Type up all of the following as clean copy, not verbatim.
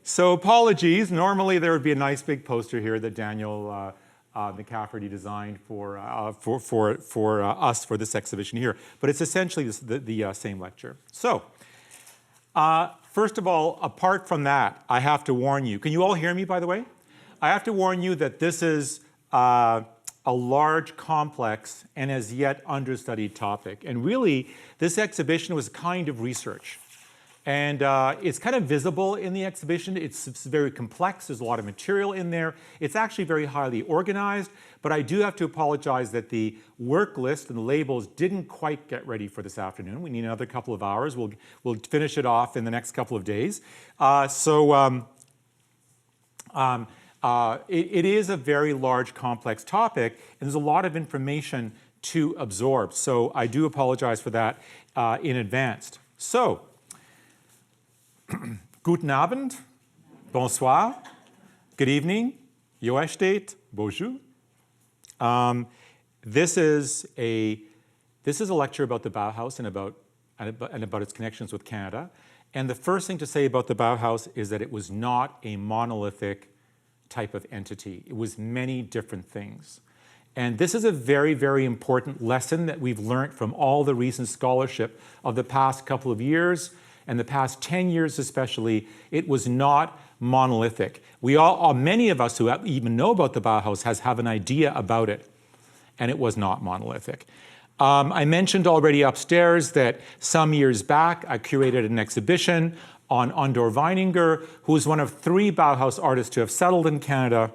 So apologies. Normally there would be a nice big poster here that Daniel McCafferty designed for us for this exhibition here. But it's essentially the same lecture. So first of all, apart from that, I have to warn you. Can you all hear me, by the way? I have to warn you that this is a large, complex, and as yet understudied topic. And really, this exhibition was kind of research. And it's kind of visible in the exhibition. It's very complex. There's a lot of material in there. It's actually very highly organized. But I do have to apologize that the work list and the labels didn't quite get ready for this afternoon. We need another couple of hours. We'll finish it off in the next couple of days. It is a very large, complex topic, and there's a lot of information to absorb. So I do apologize for that in advance. So, guten Abend, bonsoir, good evening, yo estate, bonjour. This is a lecture about the Bauhaus and about its connections with Canada. And the first thing to say about the Bauhaus is that it was not a monolithic type of entity. It was many different things. And this is a very, very important lesson that we've learned from all the recent scholarship of the past couple of years, and the past 10 years especially. It was not monolithic. Many of us who even know about the Bauhaus have an idea about it, and it was not monolithic. I mentioned already upstairs that some years back I curated an exhibition on Andor Weininger, who is one of 3 Bauhaus artists to have settled in Canada,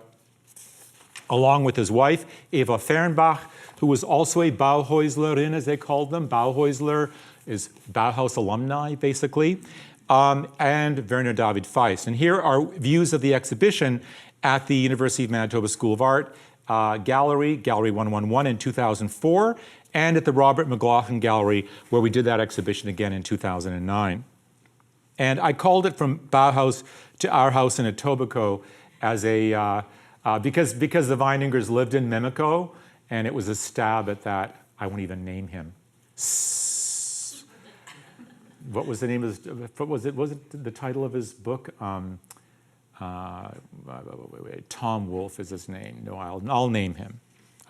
along with his wife, Eva Fernbach, who was also a Bauhäuslerin, as they called them. Bauhäusler is Bauhaus alumni, basically, and Werner David Feist. And here are views of the exhibition at the University of Manitoba School of Art Gallery 111 in 2004, and at the Robert McLaughlin Gallery, where we did that exhibition again in 2009. And I called it From Bauhaus to Our House in Etobicoke as because the Weiningers lived in Mimico, and it was a stab at that. I won't even name him. What was the name of his, was it the title of his book? Tom Wolfe is his name. No, I'll name him.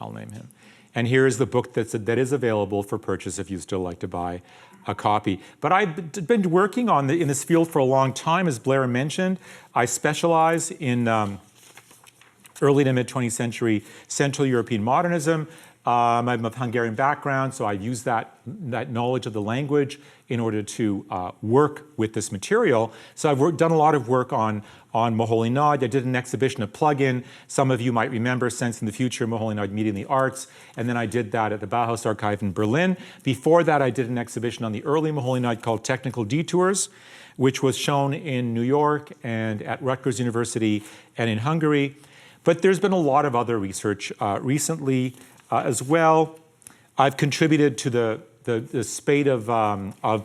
I'll name him. And here is the book that is available for purchase if you still like to buy a copy. But I've been working in this field for a long time, as Blair mentioned. I specialize in early to mid-20th century Central European modernism. I'm of Hungarian background, so I use that knowledge of the language in order to work with this material. So I've done a lot of work on MoholyNagy. I did an exhibition, a plug-in. Some of you might remember Sense in the Future, MoholyNagy Media in the Arts. And then I did that at the Bauhaus Archive in Berlin. Before that, I did an exhibition on the early MoholyNagy called Technical Detours, which was shown in New York and at Rutgers University and in Hungary. But there's been a lot of other research recently as well. I've contributed to the spate of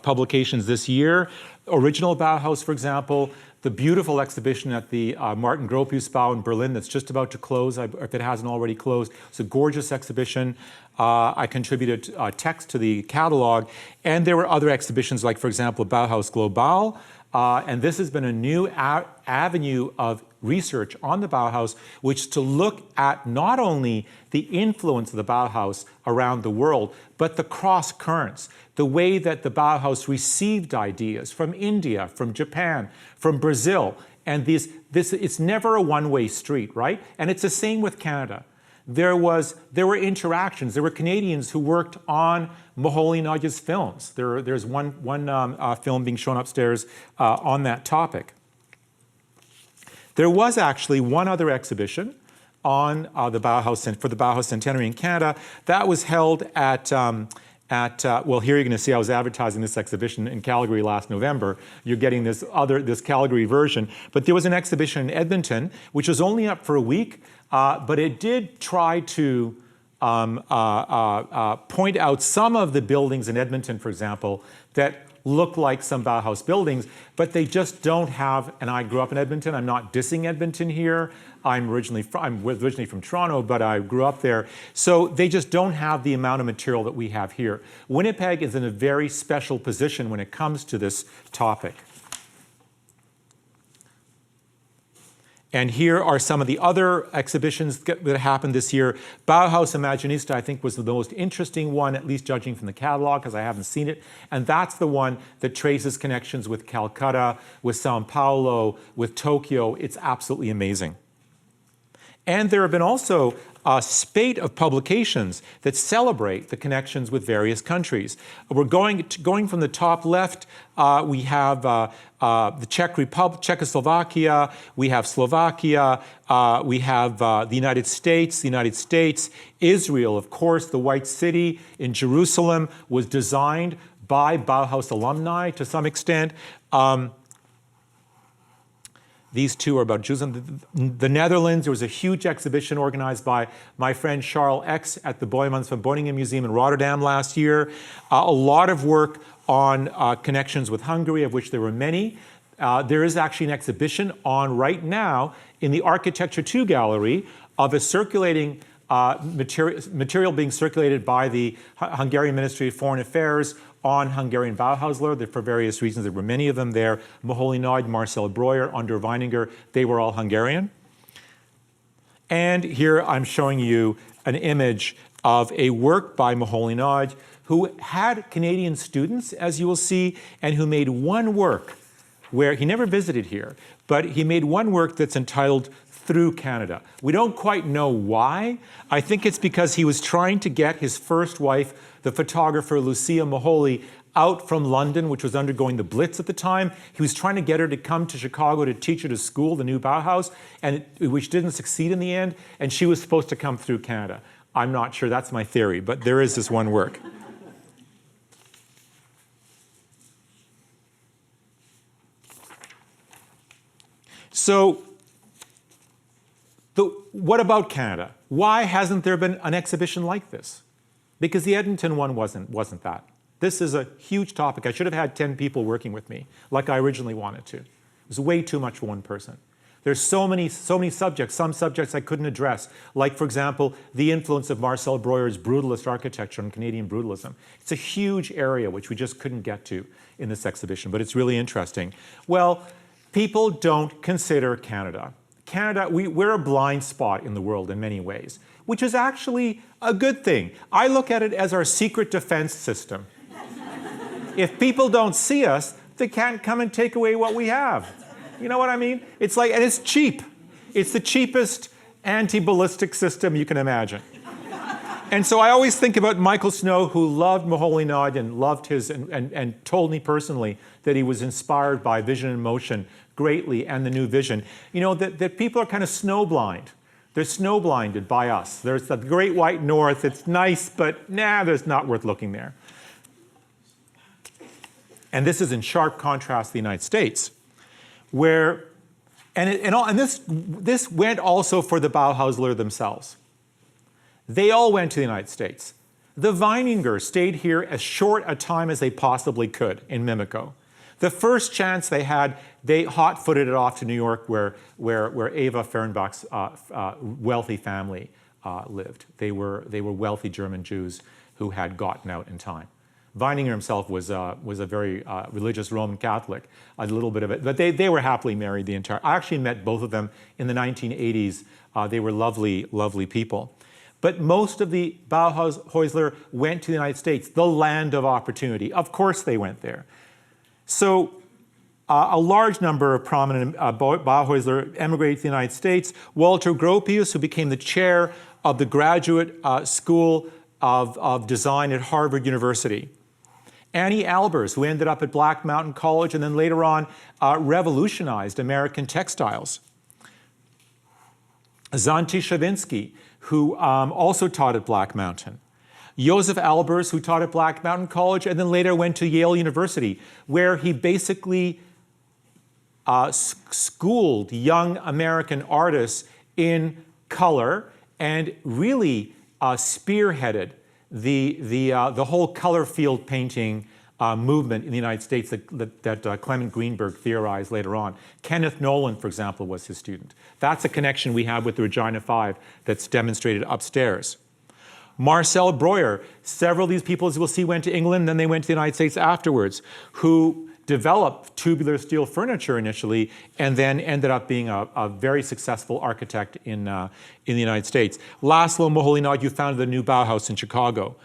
publications this year. Original Bauhaus, for example, the beautiful exhibition at the Martin Gropius Bau in Berlin that's just about to close, if it hasn't already closed. It's a gorgeous exhibition. I contributed text to the catalog. And there were other exhibitions like, for example, Bauhaus Global. And this has been a new avenue of research on the Bauhaus, which is to look at not only the influence of the Bauhaus around the world, but the cross currents, the way that the Bauhaus received ideas from India, from Japan, from Brazil. And it's never a one-way street, right? And it's the same with Canada. There were interactions. There were Canadians who worked on MoholyNagy's films. There's one film being shown upstairs on that topic. There was actually one other exhibition on the Bauhaus for the Bauhaus Centenary in Canada. That was held at well, here you're going to see I was advertising this exhibition in Calgary last November. You're getting this Calgary version. But there was an exhibition in Edmonton, which was only up for a week, but it did try to point out some of the buildings in Edmonton, for example, that look like some Bauhaus buildings, but they just don't have, and I grew up in Edmonton. I'm not dissing Edmonton here. I'm originally from Toronto, but I grew up there. So they just don't have the amount of material that we have here. Winnipeg is in a very special position when it comes to this topic. And here are some of the other exhibitions that happened this year. Bauhaus Imaginista, I think, was the most interesting one, at least judging from the catalog, because I haven't seen it. And that's the one that traces connections with Calcutta, with Sao Paulo, with Tokyo. It's absolutely amazing. And there have been also a spate of publications that celebrate the connections with various countries. We're going from the top left. We have the Czech Republic, Czechoslovakia. We have Slovakia. We have the United States, Israel, of course. The White City in Jerusalem was designed by Bauhaus alumni to some extent. These two are about Jews. In the Netherlands, there was a huge exhibition organized by my friend Charles X at the Boijmans van Beuningen Museum in Rotterdam last year. A lot of work on connections with Hungary, of which there were many. There is actually an exhibition on right now in the Architecture 2 gallery of a circulating material being circulated by the Hungarian Ministry of Foreign Affairs on Hungarian Bauhausler. For various reasons, there were many of them there. MoholyNagy, Marcel Breuer, under Weininger, they were all Hungarian. And here I'm showing you an image of a work by MoholyNagy, who had Canadian students, as you will see, and who made one work where he never visited here, but he made one work that's entitled Through Canada. We don't quite know why. I think it's because he was trying to get his first wife, the photographer Lucia Moholy, out from London, which was undergoing the Blitz at the time. He was trying to get her to come to Chicago to teach at his school, the new Bauhaus, which didn't succeed in the end, and she was supposed to come through Canada. I'm not sure, that's my theory, but there is this one work. So, what about Canada? Why hasn't there been an exhibition like this? Because the Edmonton one wasn't that. This is a huge topic. I should have had 10 people working with me, like I originally wanted to. It was way too much for one person. There's so many subjects, some subjects I couldn't address, like, for example, the influence of Marcel Breuer's brutalist architecture on Canadian brutalism. It's a huge area which we just couldn't get to in this exhibition, but it's really interesting. Well, people don't consider Canada. Canada, we're a blind spot in the world in many ways, which is actually a good thing. I look at it as our secret defense system. If people don't see us, they can't come and take away what we have. You know what I mean? It's like, and it's cheap. It's the cheapest anti-ballistic system you can imagine. And so I always think about Michael Snow, who loved MoholyNagy and loved his, and told me personally that he was inspired by Vision in Motion greatly and the New Vision. You know, that people are kind of snowblind. They're snowblinded by us. There's the Great White North. It's nice, but there's not worth looking there. And this is in sharp contrast to the United States, where, and this went also for the Bauhausler themselves. They all went to the United States. The Weininger stayed here as short a time as they possibly could in Mimico. The first chance they had, they hot-footed it off to New York, where Eva Fernbach's wealthy family lived. They were wealthy German Jews who had gotten out in time. Weininger himself was a very religious Roman Catholic, a little bit of it, but they were happily married the entire. I actually met both of them in the 1980s. They were lovely, lovely people. But most of the Bauhausler went to the United States, the land of opportunity. Of course they went there. So a large number of prominent Bauhausler emigrated to the United States. Walter Gropius, who became the chair of the Graduate School of Design at Harvard University. Annie Albers, who ended up at Black Mountain College and then later on revolutionized American textiles. Zanti Shavinsky, who also taught at Black Mountain. Joseph Albers, who taught at Black Mountain College and then later went to Yale University, where he basically schooled young American artists in color and really spearheaded the whole color field painting movement in the United States that Clement Greenberg theorized later on. Kenneth Nolan, for example, was his student. That's a connection we have with the Regina 5 that's demonstrated upstairs. Marcel Breuer, several of these people, as we'll see, went to England, then they went to the United States afterwards, who develop tubular steel furniture initially, and then ended up being a very successful architect in the United States. Laszlo MoholyNagy founded the new Bauhaus in Chicago.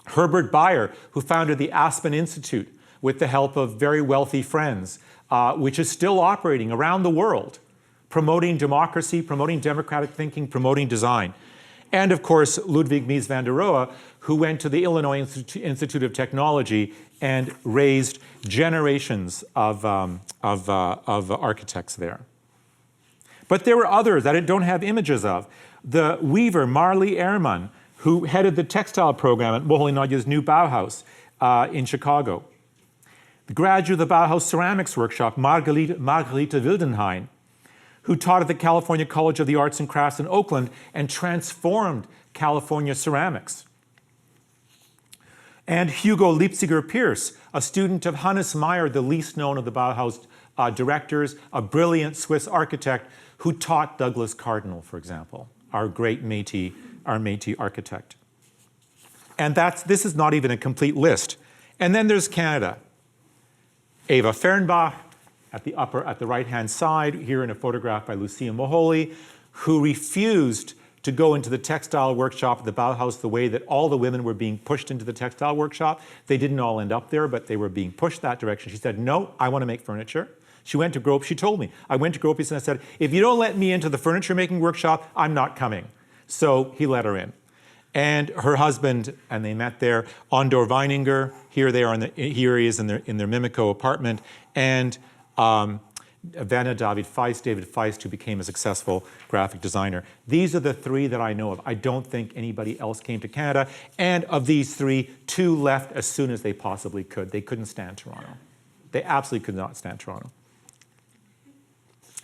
Herbert Bayer, who founded the Aspen Institute with the help of very wealthy friends, which is still operating around the world, promoting democracy, promoting democratic thinking, promoting design. And of course, Ludwig Mies van der Rohe, who went to the Illinois Institute of Technology and raised generations of architects there. But there were others that I don't have images of. The weaver, Marley Ehrman, who headed the textile program at MoholyNagy's new Bauhaus in Chicago. The graduate of the Bauhaus Ceramics Workshop, Margarita Wildenhain, who taught at the California College of the Arts and Crafts in Oakland and transformed California ceramics. And Hugo Leipziger-Pierce, a student of Hannes Meyer, the least known of the Bauhaus directors, a brilliant Swiss architect who taught Douglas Cardinal, for example, our great Métis architect. And this is not even a complete list. And then there's Canada. Eva Fernbach at the right-hand side, here in a photograph by Lucia Moholy, who refused to go into the textile workshop at the Bauhaus the way that all the women were being pushed into the textile workshop. They didn't all end up there, but they were being pushed that direction. She said, no, I want to make furniture. She went to Gropius, she told me, I went to Gropius and I said, if you don't let me into the furniture making workshop, I'm not coming. So he let her in. And her husband, and they met there, Andor Weininger, here he is in their Mimico apartment, and Vanna David Feist, who became a successful graphic designer. These are the three that I know of. I don't think anybody else came to Canada. And of these three, two left as soon as they possibly could. They couldn't stand Toronto. They absolutely could not stand Toronto.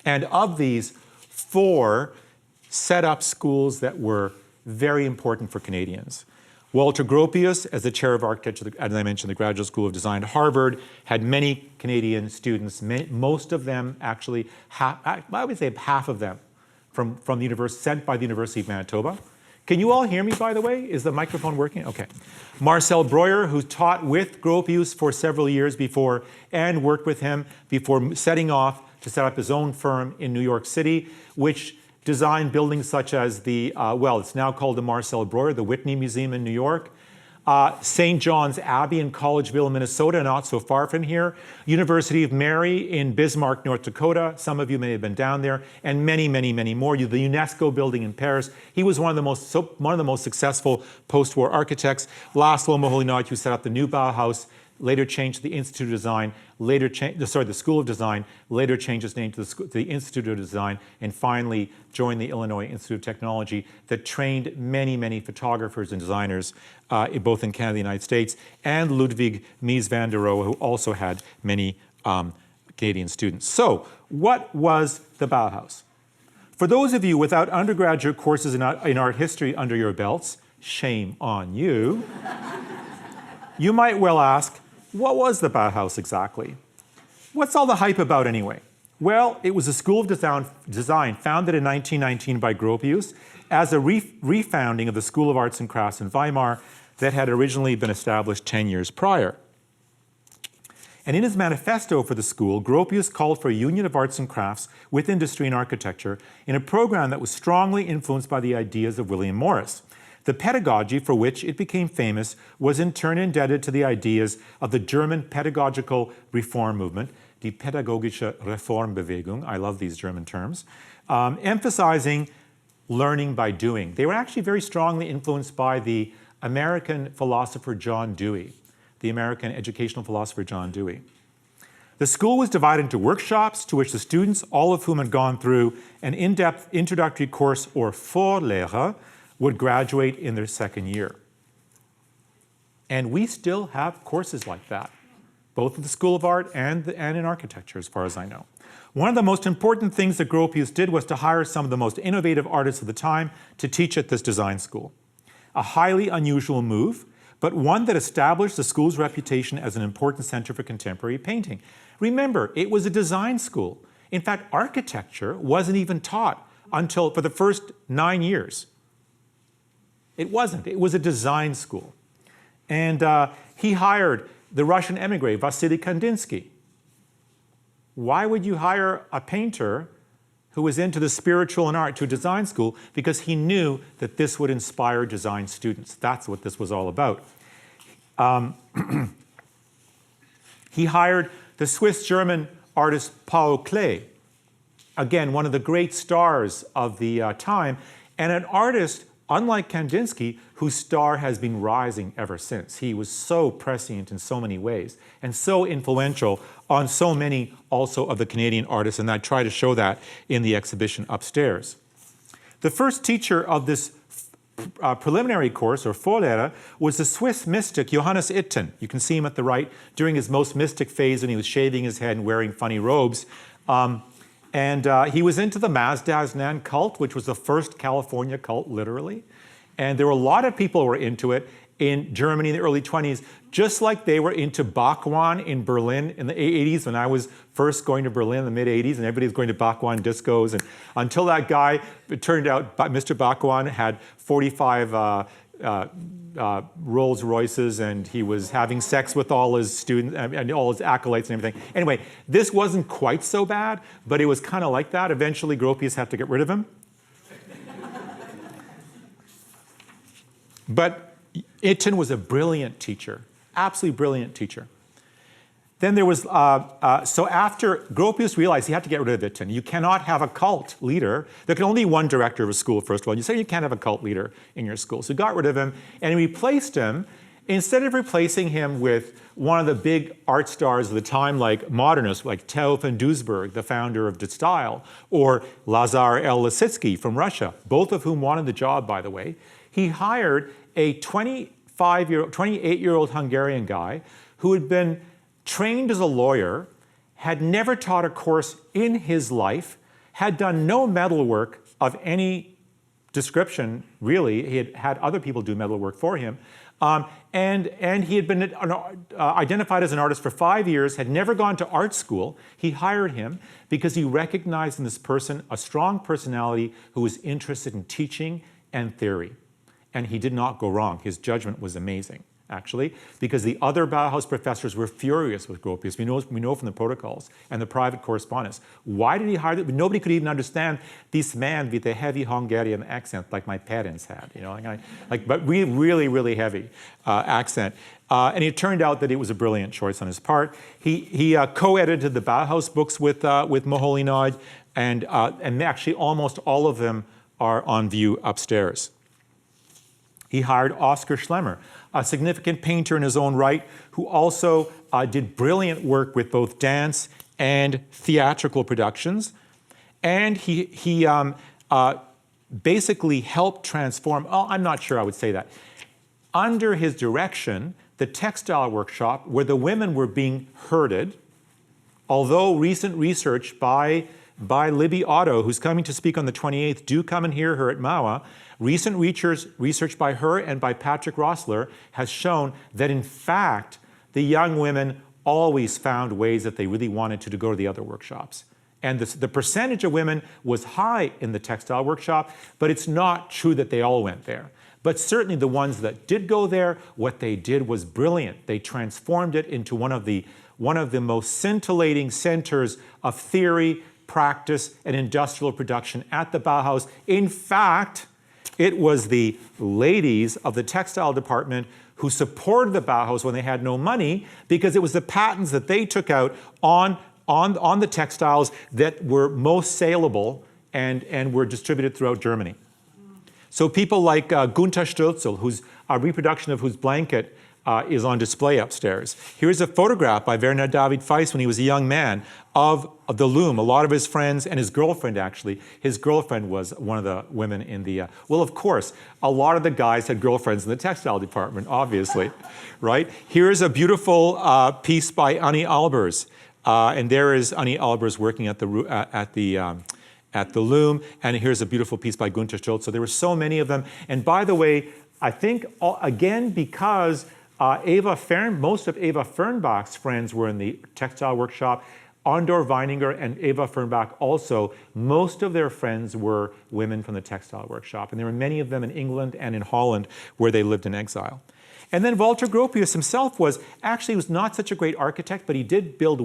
And of these, four set up schools that were very important for Canadians. Walter Gropius, as the chair of architecture, as I mentioned, the Graduate School of Design at Harvard, had many Canadian students, most of them actually, I would say half of them from the university, sent by the University of Manitoba. Can you all hear me, by the way? Is the microphone working? Okay. Marcel Breuer, who taught with Gropius for several years before and worked with him before setting off to set up his own firm in New York City, which designed buildings such as the, it's now called the Marcel Breuer, the Whitney Museum in New York, St. John's Abbey in Collegeville, Minnesota, not so far from here, University of Mary in Bismarck, North Dakota, some of you may have been down there, and many, many, many more. The UNESCO building in Paris. He was one of the most successful post-war architects. Laszlo MoholyNagy, who set up the new Bauhaus, later changed to the Institute of Design, the School of Design, later changed its name to the Institute of Design, and finally joined the Illinois Institute of Technology that trained many, many photographers and designers, both in Canada and the United States, and Ludwig Mies van der Rohe, who also had many Canadian students. So, what was the Bauhaus? For those of you without undergraduate courses in art history under your belts, shame on you, you might well ask, what was the Bauhaus exactly? What's all the hype about anyway? Well, it was a school of design founded in 1919 by Gropius as a refounding of the School of Arts and Crafts in Weimar that had originally been established 10 years prior. And in his manifesto for the school, Gropius called for a union of arts and crafts with industry and architecture in a program that was strongly influenced by the ideas of William Morris. The pedagogy for which it became famous was in turn indebted to the ideas of the German pedagogical reform movement, die pädagogische Reformbewegung, I love these German terms, emphasizing learning by doing. They were actually very strongly influenced by the American philosopher John Dewey, the American educational philosopher John Dewey. The school was divided into workshops to which the students, all of whom had gone through an in-depth introductory course or Vorlehre, would graduate in their second year. And we still have courses like that, both at the School of Art and in architecture, as far as I know. One of the most important things that Gropius did was to hire some of the most innovative artists of the time to teach at this design school. A highly unusual move, but one that established the school's reputation as an important center for contemporary painting. Remember, it was a design school. In fact, architecture wasn't even taught until for the first 9 years. It wasn't. It was a design school. And he hired the Russian emigre, Vasily Kandinsky. Why would you hire a painter who was into the spiritual and art to a design school? Because he knew that this would inspire design students. That's what this was all about. He hired the Swiss-German artist Paul Klee, again, one of the great stars of the time, and an artist, unlike Kandinsky, whose star has been rising ever since. He was so prescient in so many ways and so influential on so many also of the Canadian artists, and I try to show that in the exhibition upstairs. The first teacher of this preliminary course, or Vorlehrer, was the Swiss mystic Jochen Itten. You can see him at the right during his most mystic phase when he was shaving his head and wearing funny robes. He was into the Mazdaznan cult, which was the first California cult, literally. And there were a lot of people who were into it in Germany in the early 20s, just like they were into Bachwan in Berlin in the 80s when I was first going to Berlin in the mid-80s, and everybody was going to Bachwan discos. And until that guy, it turned out Mr. Bachwan had 45 Rolls Royces, and he was having sex with all his students and all his acolytes and everything. Anyway, this wasn't quite so bad, but it was kind of like that. Eventually, Gropius had to get rid of him. But Itten was a brilliant teacher, absolutely brilliant teacher. Then there was, so after Gropius realized he had to get rid of Itten. You cannot have a cult leader. There can only be one director of a school, first of all. You say you can't have a cult leader in your school. So he got rid of him and he replaced him. Instead of replacing him with one of the big art stars of the time, like modernists, like Theo van Doesburg, the founder of Textile, or Lazar L. Lisitsky from Russia, both of whom wanted the job, by the way, he hired a 28-year-old Hungarian guy who had been trained as a lawyer, had never taught a course in his life, had done no metalwork of any description, really. He had had other people do metalwork for him. And he had been identified as an artist for 5 years, had never gone to art school. He hired him because he recognized in this person a strong personality who was interested in teaching and theory. And he did not go wrong. His judgment was amazing, actually, because the other Bauhaus professors were furious with Gropius. We know from the protocols and the private correspondence. Why did he hire them? Nobody could even understand this man with a heavy Hungarian accent like my parents had, you know, but really, really heavy accent. And it turned out that it was a brilliant choice on his part. He co-edited the Bauhaus books with MoholyNagy, and actually almost all of them are on view upstairs. He hired Oskar Schlemmer, a significant painter in his own right, who also did brilliant work with both dance and theatrical productions. And he basically helped transform, I'm not sure I would say that. Under his direction, the Textile Workshop, where the women were being herded, although recent research by Libby Otto, who's coming to speak on the 28th, do come and hear her at MAUA. Recent research by her and by Patrick Rossler has shown that, in fact, the young women always found ways that they really wanted to go to the other workshops. And the percentage of women was high in the Textile Workshop, but it's not true that they all went there. But certainly the ones that did go there, what they did was brilliant. They transformed it into one of the most scintillating centers of theory, practice, and industrial production at the Bauhaus. In fact, it was the ladies of the textile department who supported the Bauhaus when they had no money, because it was the patents that they took out on the textiles that were most saleable and were distributed throughout Germany. So people like Gunther Stölzel, whose a reproduction of whose blanket is on display upstairs. Here's a photograph by Werner David Feiss when he was a young man of the loom. A lot of his friends and his girlfriend, actually. His girlfriend was one of the women in the, well, of course, a lot of the guys had girlfriends in the textile department, obviously, right? Here's a beautiful piece by Annie Albers. And there is Annie Albers working at the loom. And here's a beautiful piece by Gunther Stölzel. So there were so many of them. And by the way, I think, again, because most of Eva Fernbach's friends were in the Textile Workshop. Andor Weininger and Eva Fernbach also, most of their friends were women from the Textile Workshop. And there were many of them in England and in Holland where they lived in exile. And then Walter Gropius himself was not such a great architect, but he did build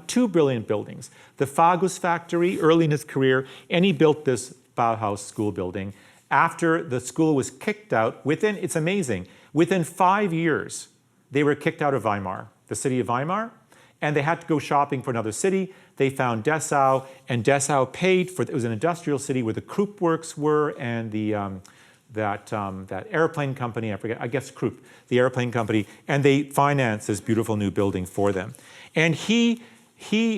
two brilliant buildings. The Fagus factory early in his career, and he built this Bauhaus school building. After the school was kicked out, it's amazing, within 5 years, they were kicked out of Weimar, the city of Weimar, and they had to go shopping for another city. They found Dessau, and Dessau paid for, it was an industrial city where the Krupp works were, and the, that airplane company, I guess Krupp, the airplane company, and they financed this beautiful new building for them. And he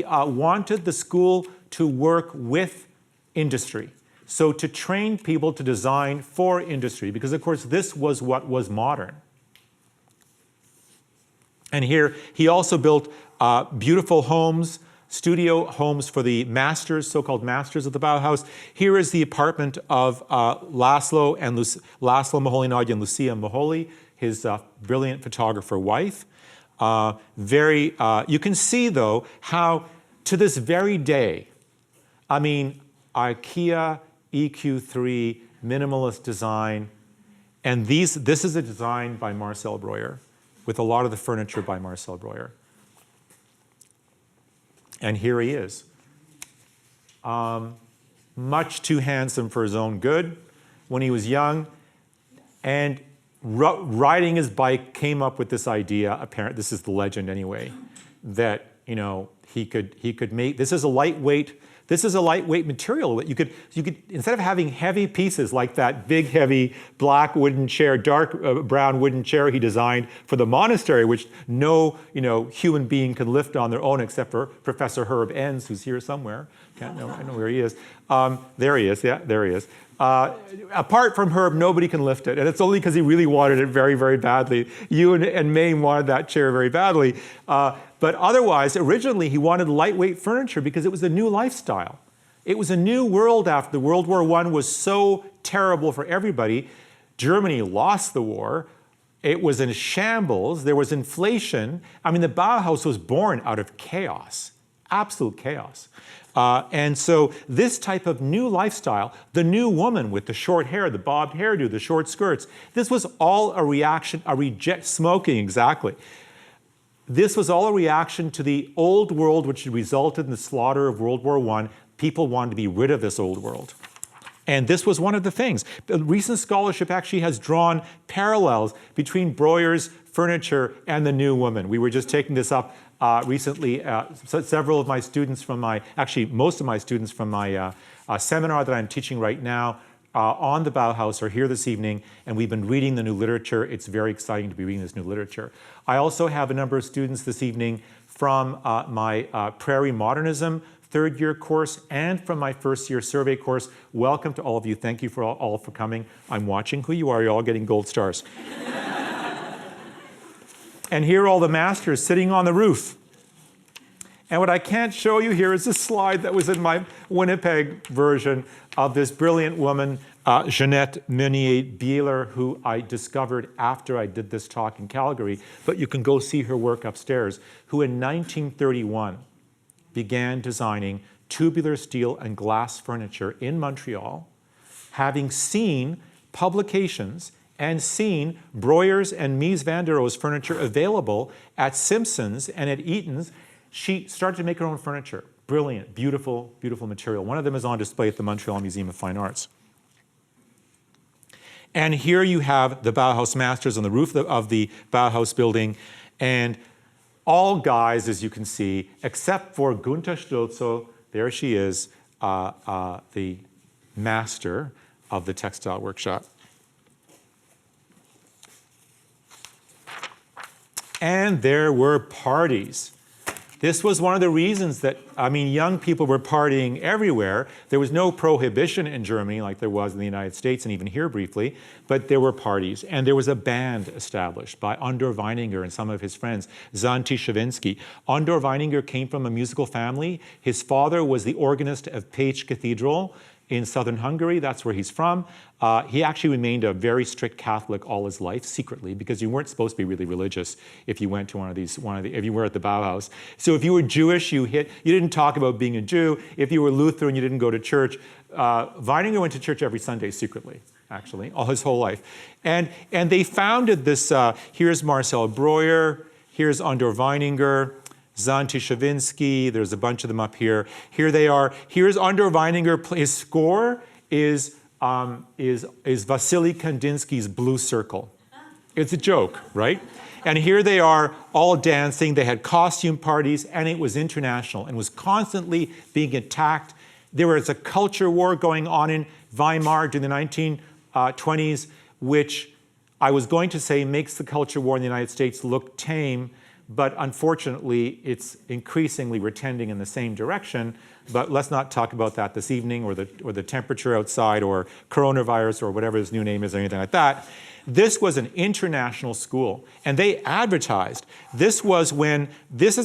wanted the school to work with industry. So to train people to design for industry, because of course this was what was modern. And here he also built beautiful homes, studio homes for the masters, so-called masters of the Bauhaus. Here is the apartment of Laszlo MoholyNagy and Lucia Moholy, his brilliant photographer wife. You can see though how to this very day, I mean, IKEA, EQ3, minimalist design, and this is a design by Marcel Breuer, with a lot of the furniture by Marcel Breuer. And here he is. Much too handsome for his own good when he was young, and riding his bike came up with this idea, apparently, this is the legend anyway, that he could make, this is a lightweight material that you could instead of having heavy pieces like that big heavy black wooden chair, dark brown wooden chair he designed for the monastery, which no human being can lift on their own except for Professor Herb Enns, who's here somewhere. I know where he is. There he is. Yeah, there he is. Apart from Herb, nobody can lift it, and it's only because he really wanted it very, very badly. You and Maine wanted that chair very badly. But otherwise, originally, he wanted lightweight furniture because it was a new lifestyle. It was a new world after the World War I was so terrible for everybody. Germany lost the war. It was in shambles. There was inflation. I mean, the Bauhaus was born out of chaos, absolute chaos. And so this type of new lifestyle, the new woman with the short hair, the bobbed hairdo, the short skirts, this was all a reaction, smoking, exactly. This was all a reaction to the old world, which resulted in the slaughter of World War I. People wanted to be rid of this old world. And this was one of the things. Recent scholarship actually has drawn parallels between Breuer's furniture and the new woman. We were just taking this up recently. Several of my students most of my students from my seminar that I'm teaching right now on the Bauhaus are here this evening, and we've been reading the new literature. It's very exciting to be reading this new literature. I also have a number of students this evening from my Prairie Modernism third-year course and from my first-year survey course. Welcome to all of you. Thank you for all for coming. I'm watching who you are. You're all getting gold stars. And here are all the masters sitting on the roof. And what I can't show you here is a slide that was in my Winnipeg version of this brilliant woman, Jeanette Minnie Bieler, who I discovered after I did this talk in Calgary, but you can go see her work upstairs, who in 1931 began designing tubular steel and glass furniture in Montreal, having seen publications and seen Breuer's and Mies van der Rohe's furniture available at Simpson's and at Eaton's. She started to make her own furniture. Brilliant, beautiful, beautiful material. One of them is on display at the Montreal Museum of Fine Arts. And here you have the Bauhaus Masters on the roof of the Bauhaus building, and all guys, as you can see, except for Gunther Stölzow, there she is, the master of the Textile Workshop. And there were parties. This was one of the reasons that, young people were partying everywhere. There was no prohibition in Germany like there was in the United States and even here briefly, but there were parties. And there was a band established by Andor Weininger and some of his friends, Zanti Shavinsky. Andor Weininger came from a musical family. His father was the organist of Pécs Cathedral in southern Hungary. That's where he's from. He actually remained a very strict Catholic all his life, secretly, because you weren't supposed to be really religious if you went to if you were at the Bauhaus. So if you were Jewish, you didn't talk about being a Jew. If you were Lutheran, you didn't go to church. Weininger went to church every Sunday secretly. actually, all his whole life. And they founded this, here's Marcel Breuer, here's Andor Weininger, Zanti Shavinsky, there's a bunch of them up here. Here they are. Here's Andor Weininger, his score is Vasily Kandinsky's Blue Circle. It's a joke, right? And here they are all dancing. They had costume parties, and it was international and was constantly being attacked. There was a culture war going on in Weimar during the 1920s, which I was going to say makes the culture war in the United States look tame, but unfortunately, it's increasingly we're tending in the same direction. But let's not talk about that this evening, or the temperature outside, or coronavirus, or whatever his new name is, or anything like that. This was an international school, and they advertised. This is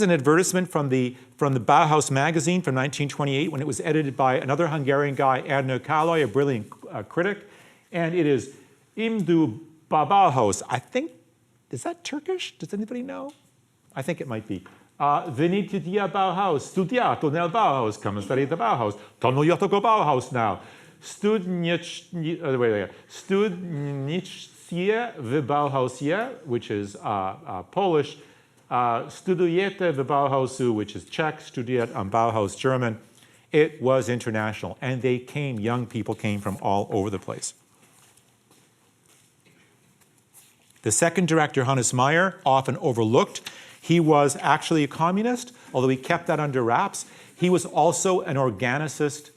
an advertisement from the Bauhaus magazine from 1928, when it was edited by another Hungarian guy, Ernő Kállai, a brilliant critic, and it is Imdu Bauhaus. I think, is that Turkish? Does anybody know? I think it might be. Venite dia Bauhaus, studiato nel Bauhaus, come and study the Bauhaus. Tonno io go Bauhaus now. Studnicie w Bauhausie, which is Polish. Studujete w Bauhausu, which is Czech. Studiert am Bauhaus, German. It was international, and young people came from all over the place. The second director, Hannes Meyer, often overlooked. He was actually a communist, although he kept that under wraps. He was also an organicist,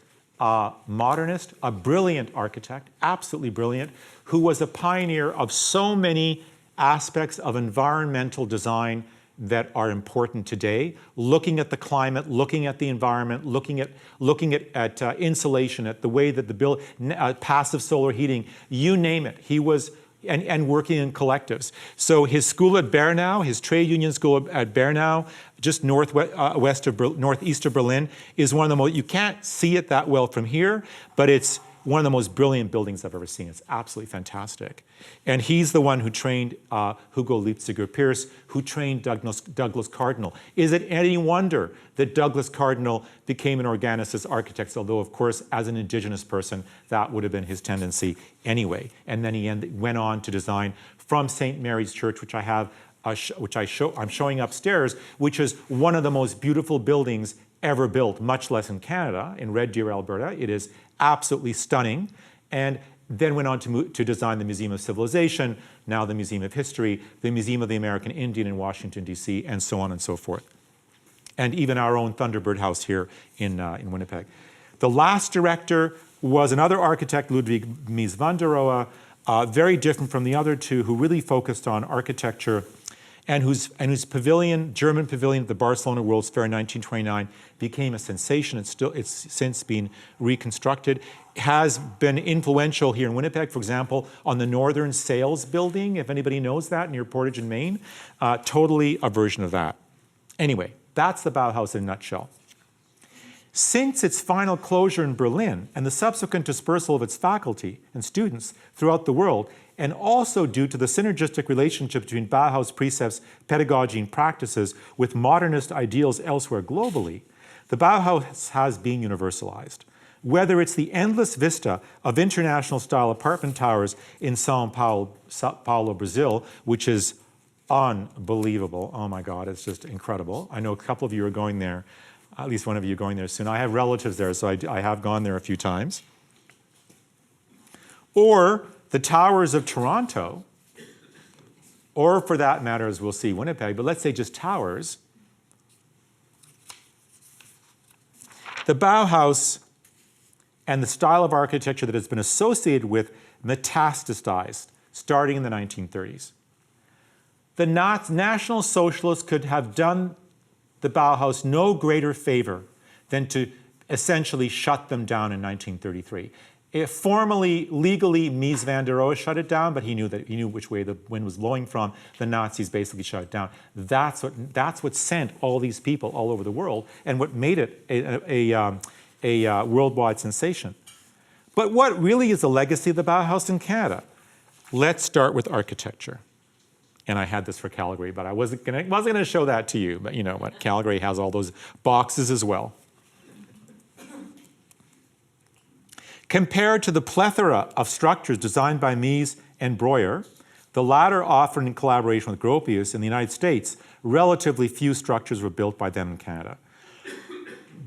modernist, a brilliant architect, absolutely brilliant, who was a pioneer of so many aspects of environmental design that are important today, looking at the climate, looking at the environment, looking at insulation, at the way that passive solar heating, you name it. He was, and working in collectives. So his school at Bernau, his trade union school at Bernau, just northeast of Berlin, is one of the most, you can't see it that well from here, but it's one of the most brilliant buildings I've ever seen. It's absolutely fantastic. And he's the one who trained Hugo Leipziger-Pierce, who trained Douglas Cardinal. Is it any wonder that Douglas Cardinal became an organicist architect, although, of course, as an indigenous person, that would have been his tendency anyway. And then he went on to design from St. Mary's Church, which I have, I'm showing upstairs, which is one of the most beautiful buildings ever built, much less in Canada, in Red Deer, Alberta. It is absolutely stunning. And then went on to design the Museum of Civilization, now the Museum of History, the Museum of the American Indian in Washington, D.C., and so on and so forth. And even our own Thunderbird House here in Winnipeg. The last director was another architect, Ludwig Mies van der Rohe, very different from the other two, who really focused on architecture, and whose German pavilion at the Barcelona World's Fair in 1929 became a sensation. It's since been reconstructed. Has been influential here in Winnipeg, for example, on the Northern Sales Building, if anybody knows that, near Portage in Maine. Totally a version of that. Anyway, that's the Bauhaus in a nutshell. Since its final closure in Berlin and the subsequent dispersal of its faculty and students throughout the world, and also due to the synergistic relationship between Bauhaus precepts, pedagogy, and practices with modernist ideals elsewhere globally, the Bauhaus has been universalized. Whether it's the endless vista of international-style apartment towers in São Paulo, Brazil, which is unbelievable. Oh my God, it's just incredible. I know a couple of you are going there, at least one of you are going there soon. I have relatives there, so I have gone there a few times. Or the towers of Toronto, or for that matter, as we'll see, Winnipeg, but let's say just towers. The Bauhaus and the style of architecture that has been associated with metastasized starting in the 1930s. The National Socialists could have done the Bauhaus no greater favor than to essentially shut them down in 1933. Formally, legally, Mies van der Rohe shut it down, but he knew which way the wind was blowing from. The Nazis basically shut it down. That's what sent all these people all over the world, and what made it a worldwide sensation. But what really is the legacy of the Bauhaus in Canada? Let's start with architecture. And I had this for Calgary, but I wasn't gonna show that to you. But you know what? Calgary has all those boxes as well. Compared to the plethora of structures designed by Mies and Breuer, the latter often in collaboration with Gropius in the United States, relatively few structures were built by them in Canada.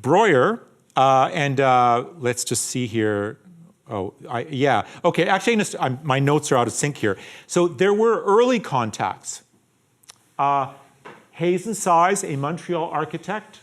Breuer, let's just see here. Okay, actually, my notes are out of sync here. So there were early contacts. Hayes and Size, a Montreal architect,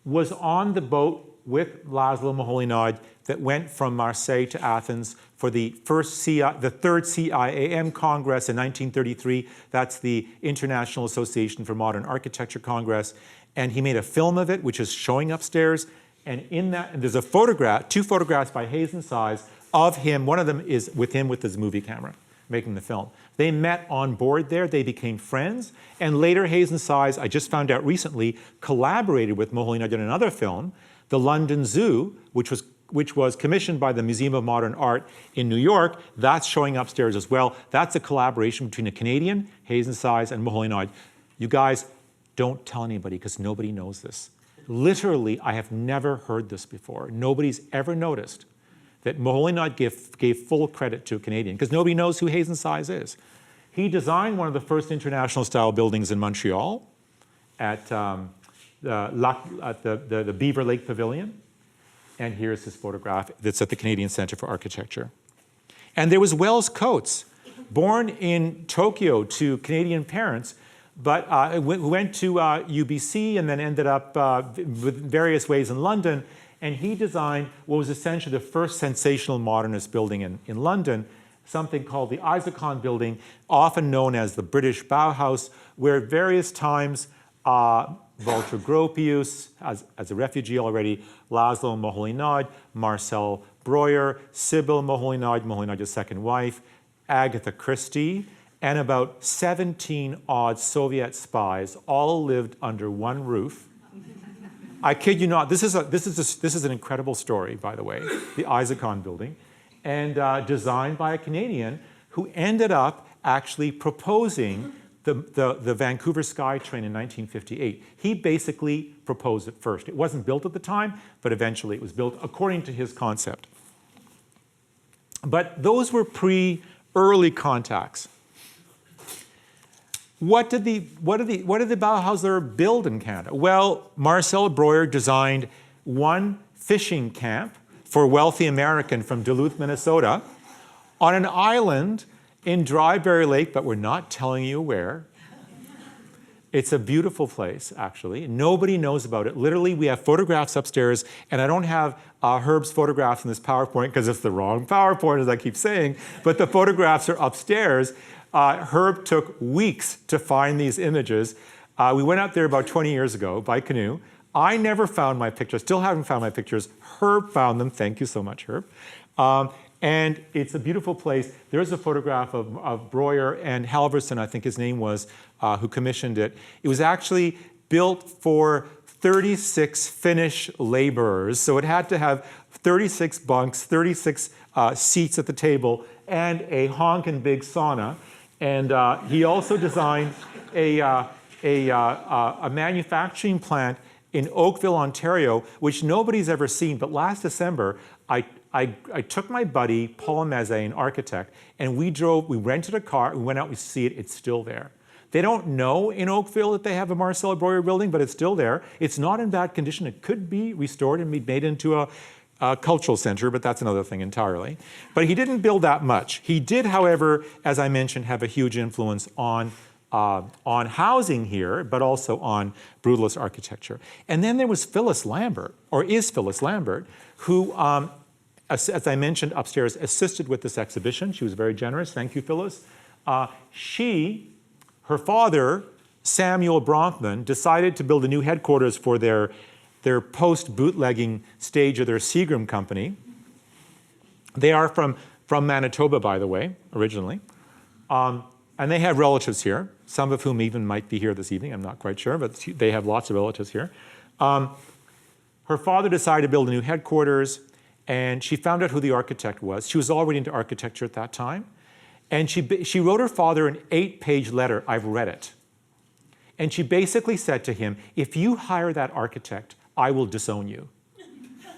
was on the boat with Laszlo MoholyNagy that went from Marseille to Athens for the third CIAM Congress in 1933. That's the International Association for Modern Architecture Congress. And he made a film of it, which is showing upstairs. And in that, and there's a photograph, 2 photographs by Hayes and Size of him. One of them is with him with his movie camera, making the film. They met on board there, they became friends, and later Hayes and Size, I just found out recently, collaborated with MoholyNagy on another film, The London Zoo, which was commissioned by the Museum of Modern Art in New York. That's showing upstairs as well. That's a collaboration between a Canadian, Hayes and Size, and MoholyNagy. You guys, don't tell anybody, because nobody knows this. Literally, I have never heard this before. Nobody's ever noticed that MoholyNagy gave full credit to a Canadian, because nobody knows who Hayes and Size is. He designed one of the first international style buildings in Montreal at the Beaver Lake Pavilion. And here's his photograph that's at the Canadian Centre for Architecture. And there was Wells Coates, born in Tokyo to Canadian parents, but went to UBC and then ended up with various ways in London. And he designed what was essentially the first sensational modernist building in London, something called the Isaac Building, often known as the British Bauhaus, where at various times Walter Gropius, as a refugee already, Laszlo MoholyNagy, Marcel Breuer, Sybil MoholyNagy, MoholyNagy's second wife, Agatha Christie, and about 17 odd Soviet spies all lived under one roof. I kid you not, this is an incredible story, by the way, the Isaac Building, and designed by a Canadian who ended up actually proposing the Vancouver SkyTrain in 1958. He basically proposed it first. It wasn't built at the time, but eventually it was built according to his concept. But those were early contacts. What did the Bauhauser build in Canada? Well, Marcel Breuer designed one fishing camp for a wealthy American from Duluth, Minnesota, on an island in Dryberry Lake, but we're not telling you where. It's a beautiful place, actually. Nobody knows about it. Literally, we have photographs upstairs, and I don't have Herb's photographs in this PowerPoint because it's the wrong PowerPoint, as I keep saying, but the photographs are upstairs. Herb took weeks to find these images. We went out there about 20 years ago by canoe. I never found my pictures, still haven't found my pictures. Herb found them. Thank you so much, Herb. And it's a beautiful place. There's a photograph of Breuer and Halverson, I think his name was, who commissioned it. It was actually built for 36 Finnish laborers. So it had to have 36 bunks, 36 seats at the table, and a honkin' big sauna. And he also designed a manufacturing plant in Oakville, Ontario, which nobody's ever seen. But last December, I took my buddy, Paul Meze, an architect, and we rented a car, we went out, we see it, it's still there. They don't know in Oakville that they have a Marcel Breuer building, but it's still there. It's not in bad condition. It could be restored and be made into a cultural center, but that's another thing entirely. But he didn't build that much. He did, however, as I mentioned, have a huge influence on housing here, but also on brutalist architecture. And then there was Phyllis Lambert, or is Phyllis Lambert, who, as I mentioned upstairs, assisted with this exhibition. She was very generous. Thank you, Phyllis. Her father, Samuel Bronfman, decided to build a new headquarters for their post-bootlegging stage of their Seagram company. They are from Manitoba, by the way, originally. And they have relatives here, some of whom even might be here this evening. I'm not quite sure, but they have lots of relatives here. Her father decided to build a new headquarters, and she found out who the architect was. She was already into architecture at that time. And she wrote her father an 8-page letter. I've read it. And she basically said to him, if you hire that architect, I will disown you.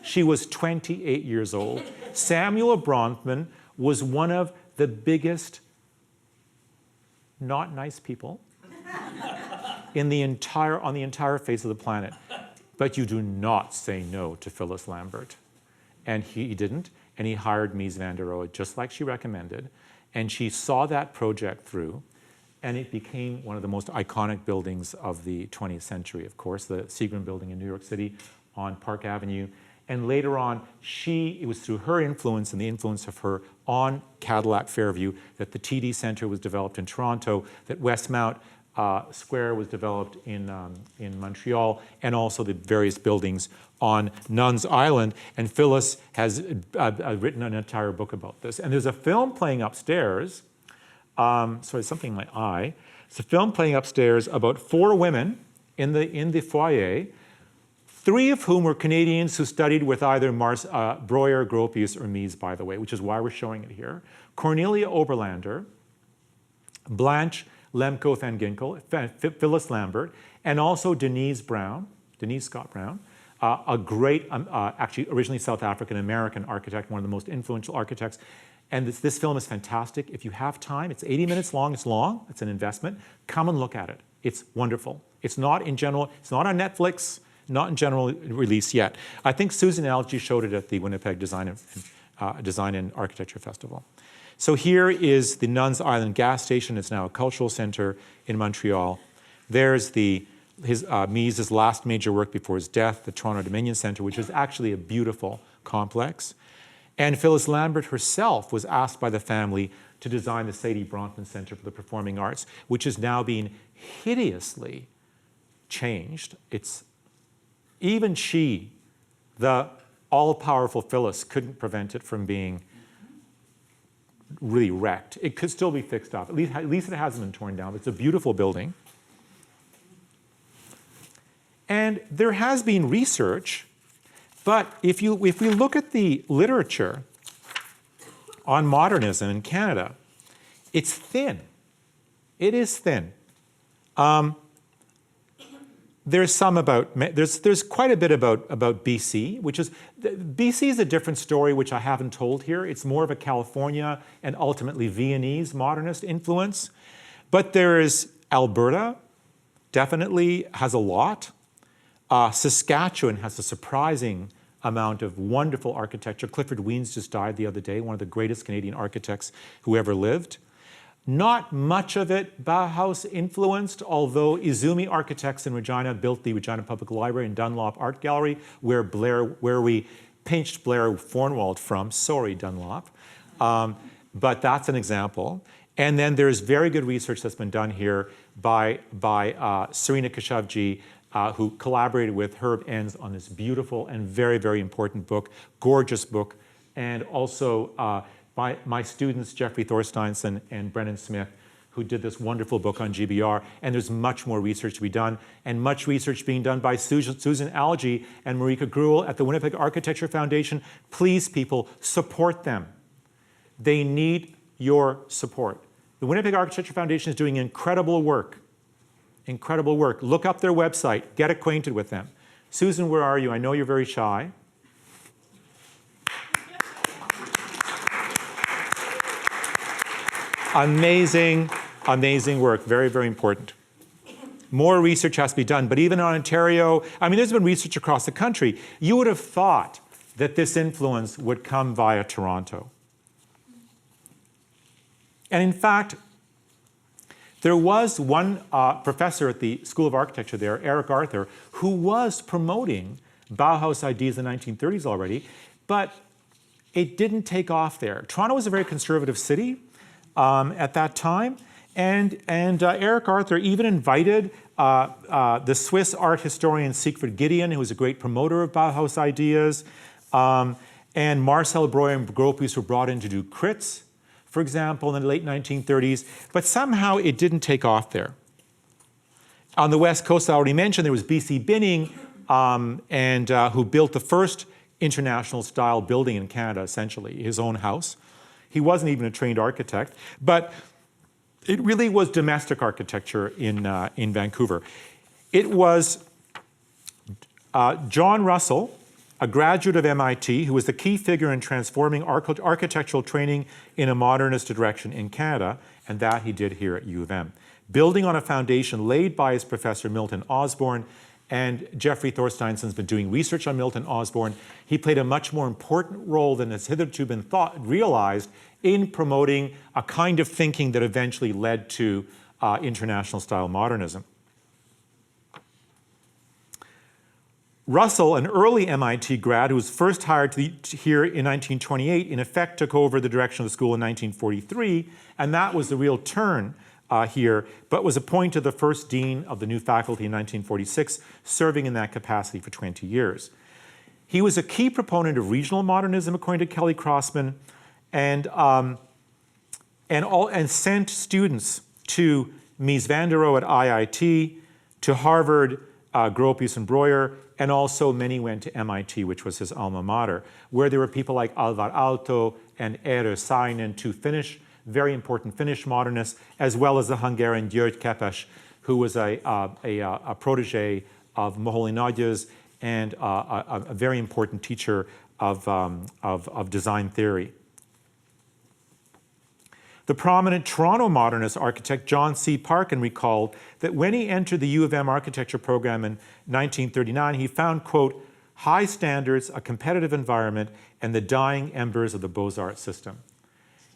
She was 28 years old. Samuel Bronfman was one of the biggest not nice people on the entire face of the planet. But you do not say no to Phyllis Lambert. And he didn't, and he hired Mies van der Rohe, just like she recommended. And she saw that project through, and it became one of the most iconic buildings of the 20th century, of course, the Seagram Building in New York City on Park Avenue. And later on, it was through her influence and the influence of her on Cadillac Fairview that the TD Centre was developed in Toronto, that Westmount Square was developed in Montreal, and also the various buildings on Nuns Island. And Phyllis has written an entire book about this. And there's a film playing upstairs. Sorry, something in my eye. It's a film playing upstairs about 4 women in the foyer, 3 of whom were Canadians who studied with either Breuer, Gropius, or Mies, by the way, which is why we're showing it here. Cornelia Oberlander, Blanche Lemko van Ginkel, Phyllis Lambert, and also Denise Scott Brown, a great, actually originally South African-American architect, one of the most influential architects. And this film is fantastic. If you have time, it's 80 minutes long. It's an investment. Come and look at it. It's wonderful. It's not in general, it's not on Netflix, not in general release yet. I think Susan Algie showed it at the Winnipeg Design and Architecture Festival. So here is the Nuns Island gas station. It's now a cultural center in Montreal. There's Mies' last major work before his death, the Toronto Dominion Center, which is actually a beautiful complex. And Phyllis Lambert herself was asked by the family to design the Sadie Bronfman Center for the Performing Arts, which is now being hideously changed. Even she, the all-powerful Phyllis, couldn't prevent it from being really wrecked. It could still be fixed up. At least it hasn't been torn down. It's a beautiful building. And there has been research, but if we look at the literature on modernism in Canada, it's thin. It is thin. There's quite a bit about BC, BC is a different story, which I haven't told here. It's more of a California and ultimately Viennese modernist influence. But there is Alberta, definitely has a lot. Saskatchewan has a surprising amount of wonderful architecture. Clifford Weens just died the other day, one of the greatest Canadian architects who ever lived. Not much of it Bauhaus influenced, although Izumi Architects in Regina built the Regina Public Library and Dunlop Art Gallery, where we pinched Blair Fornwald from. Sorry, Dunlop. But that's an example. And then there's very good research that's been done here by Serena Khashoggi, who collaborated with Herb Enns on this beautiful and very, very important book, gorgeous book, and also by my students, Jeffrey Thorsteinson and Brennan Smith, who did this wonderful book on GBR. And there's much more research to be done, and much research being done by Susan Algie and Marika Gruel at the Winnipeg Architecture Foundation. Please, people, support them. They need your support. The Winnipeg Architecture Foundation is doing incredible work. Incredible work. Look up their website. Get acquainted with them. Susan, where are you? I know you're very shy. Amazing, amazing work. Very, very important. More research has to be done. But even in Ontario, I mean, there's been research across the country. You would have thought that this influence would come via Toronto. And in fact, there was one professor at the School of Architecture there, Eric Arthur, who was promoting Bauhaus ideas in the 1930s already, but it didn't take off there. Toronto was a very conservative city at that time, and Eric Arthur even invited the Swiss art historian Siegfried Gideon, who was a great promoter of Bauhaus ideas, and Marcel Breuer and Gropius were brought in to do crits, for example, in the late 1930s, but somehow it didn't take off there. On the West Coast, I already mentioned, there was B.C. Binning, who built the first international style building in Canada, essentially, his own house. He wasn't even a trained architect, but it really was domestic architecture in Vancouver. It was John Russell a graduate of MIT who was the key figure in transforming architectural training in a modernist direction in Canada, and that he did here at U of M. Building on a foundation laid by his professor Milton Osborne, and Jeffrey Thorsteinson's been doing research on Milton Osborne. He played a much more important role than has hitherto been realized in promoting a kind of thinking that eventually led to international style modernism. Russell, an early MIT grad who was first hired here in 1928, in effect took over the direction of the school in 1943, and that was the real turn here, but was appointed the first dean of the new faculty in 1946, serving in that capacity for 20 years. He was a key proponent of regional modernism, according to Kelly Crossman, and sent students to Mies van der Rohe at IIT, to Harvard, Gropius and Breuer, and also many went to MIT, which was his alma mater, where there were people like Alvar Aalto and Eero Saarinen, two very important Finnish modernists, as well as the Hungarian György Kepes, who was a protege of MoholyNagy's and a very important teacher of design theory. The prominent Toronto modernist architect John C. Parkin recalled that when he entered the U of M architecture program in 1939, he found, quote, high standards, a competitive environment, and the dying embers of the Beaux-Arts system.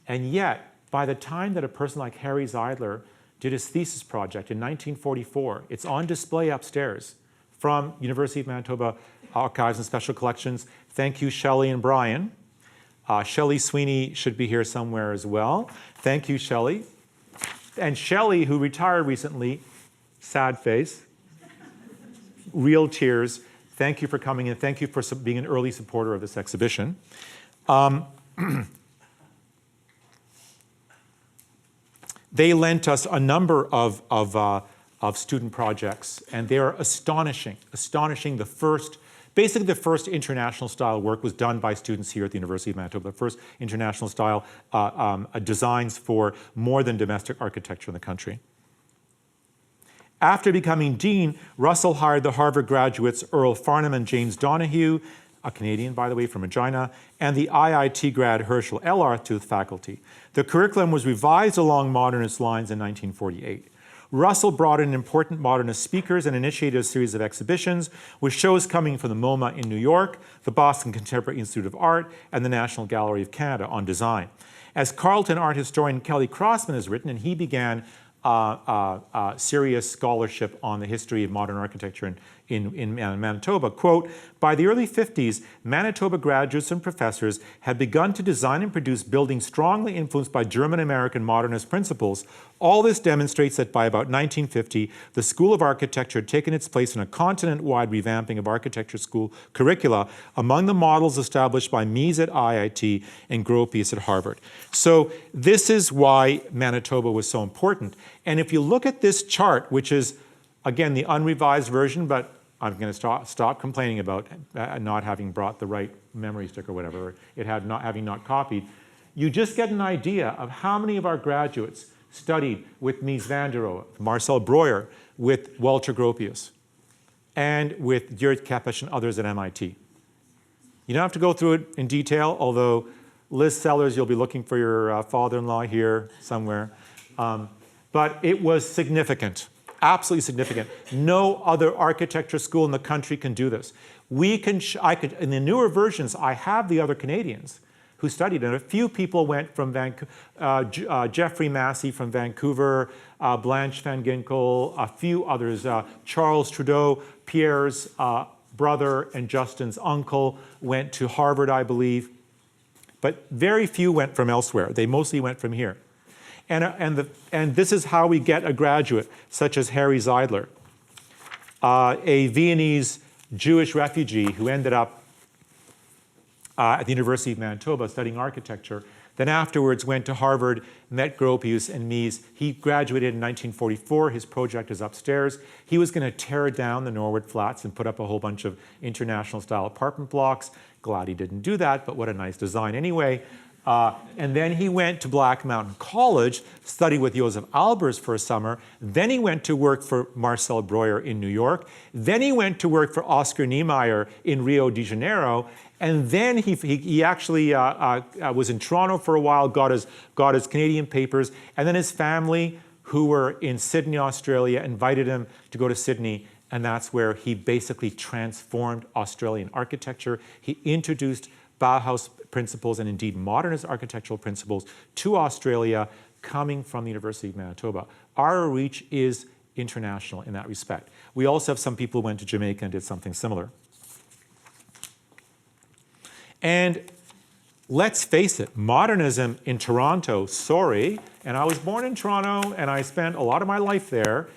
And yet, by the time that a person like Harry Zeidler did his thesis project in 1944, it's on display upstairs from University of Manitoba Archives and Special Collections. Thank you, Shelley and Brian. Shelley Sweeney should be here somewhere as well. Thank you, Shelley. And Shelley, who retired recently, sad face, real tears. Thank you for coming in. Thank you for being an early supporter of this exhibition. They lent us a number of student projects, and they are astonishing. Basically the first international style work was done by students here at the University of Manitoba, the first international style designs for more than domestic architecture in the country. After becoming dean, Russell hired the Harvard graduates Earl Farnham and James Donohue, a Canadian, by the way, from Regina, and the IIT grad Herschel Ellarth to the faculty. The curriculum was revised along modernist lines in 1948. Russell brought in important modernist speakers and initiated a series of exhibitions with shows coming from the MoMA in New York, the Boston Contemporary Institute of Art, and the National Gallery of Canada on design. As Carleton art historian Kelly Crossman has written, and he began serious scholarship on the history of modern architecture in Manitoba, quote, by the early 50s, Manitoba graduates and professors had begun to design and produce buildings strongly influenced by German-American modernist principles. All this demonstrates that by about 1950, the School of Architecture had taken its place in a continent-wide revamping of architecture school curricula among the models established by Mies at IIT and Gropius at Harvard. So this is why Manitoba was so important. And if you look at this chart, which is, again, the unrevised version, but I'm going to stop complaining about not having brought the right memory stick or whatever, having not copied, you just get an idea of how many of our graduates studied with Mies van der Rohe, Marcel Breuer, with Walter Gropius, and with György Kepes and others at MIT. You don't have to go through it in detail, although Liz Sellers, you'll be looking for your father-in-law here somewhere. But it was significant. Absolutely significant. No other architecture school in the country can do this. In the newer versions, I have the other Canadians who studied, and a few people went from Jeffrey Massey from Vancouver, Blanche Van Ginkel, a few others, Charles Trudeau, Pierre's brother and Justin's uncle went to Harvard, I believe, but very few went from elsewhere. They mostly went from here. And this is how we get a graduate, such as Harry Zeidler, a Viennese Jewish refugee who ended up at the University of Manitoba studying architecture, then afterwards went to Harvard, met Gropius and Mies. He graduated in 1944. His project is upstairs. He was going to tear down the Norwood Flats and put up a whole bunch of international style apartment blocks. Glad he didn't do that, but what a nice design anyway. And then he went to Black Mountain College, studied with Josef Albers for a summer. Then he went to work for Marcel Breuer in New York. Then he went to work for Oscar Niemeyer in Rio de Janeiro. And then he actually was in Toronto for a while, got his Canadian papers. And then his family, who were in Sydney, Australia, invited him to go to Sydney. And that's where he basically transformed Australian architecture. He introduced Bauhaus principles and indeed modernist architectural principles to Australia, coming from the University of Manitoba. Our reach is international in that respect. We also have some people who went to Jamaica and did something similar. And let's face it, modernism in Toronto, sorry, and I was born in Toronto and I spent a lot of my life there.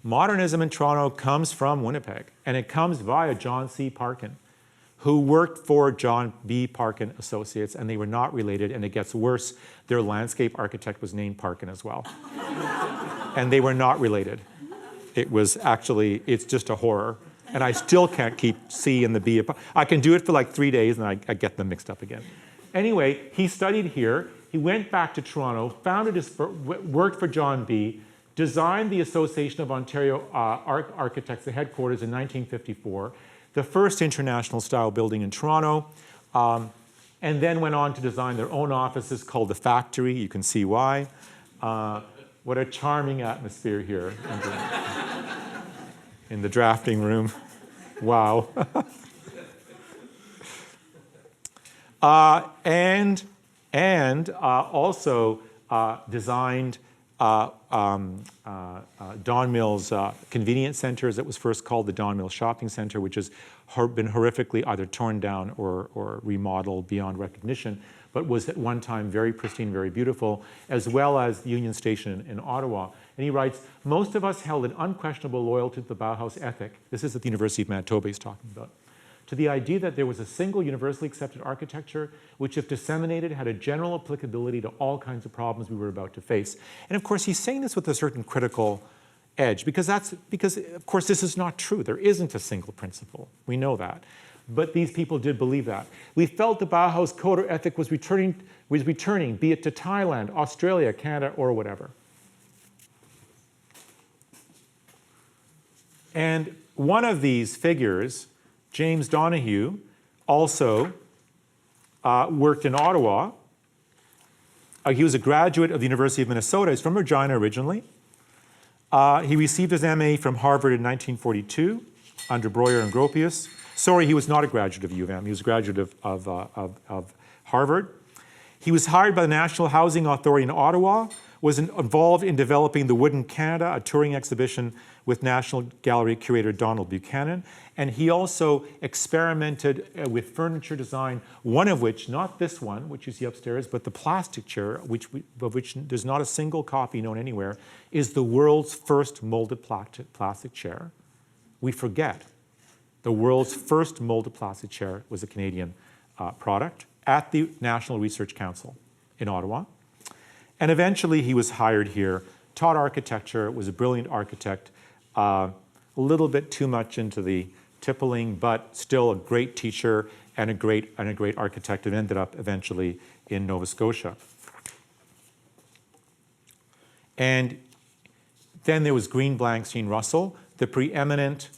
Modernism in Toronto comes from Winnipeg, and it comes via John C. Parkin, who worked for John B. Parkin Associates, and they were not related, and it gets worse. Their landscape architect was named Parkin as well. And they were not related. It was actually, it's just a horror. And I still can't keep C and the B. I can do it for like 3 days, and I get them mixed up again. Anyway, he studied here. He went back to Toronto, worked for John B., designed the Association of Ontario Architects, the headquarters, in 1954, the first international style building in Toronto, and then went on to design their own offices called the Factory. You can see why. What a charming atmosphere here in the drafting room. Wow. And also designed Don Mills Convenience Center, as it was first called, the Don Mills Shopping Center, which has been horrifically either torn down or remodeled beyond recognition, but was at one time very pristine, very beautiful, as well as Union Station in Ottawa. And he writes, most of us held an unquestionable loyalty to the Bauhaus ethic. This is at the University of Manitoba he's talking about. To the idea that there was a single universally accepted architecture which, if disseminated, had a general applicability to all kinds of problems we were about to face. And of course, he's saying this with a certain critical edge, because of course this is not true. There isn't a single principle. We know that. But these people did believe that. We felt the Bauhaus code or ethic was returning, be it to Thailand, Australia, Canada, or whatever. And one of these figures, James Donohue, also worked in Ottawa. He was a graduate of the University of Minnesota. He's from Regina originally. He received his MA from Harvard in 1942 under Breuer and Gropius. Sorry, he was not a graduate of U of M. He was a graduate of Harvard. He was hired by the National Housing Authority in Ottawa, was involved in developing the Wooden Canada, a touring exhibition with National Gallery curator Donald Buchanan. And he also experimented with furniture design, one of which, not this one, which you see upstairs, but the plastic chair, of which there's not a single copy known anywhere, is the world's first molded plastic chair. We forget the world's first molded plastic chair was a Canadian product at the National Research Council in Ottawa. And eventually he was hired here, taught architecture, was a brilliant architect, a little bit too much into the tippling, but still a great teacher and a great architect, and ended up eventually in Nova Scotia. And then there was Greenbank Russell, the preeminent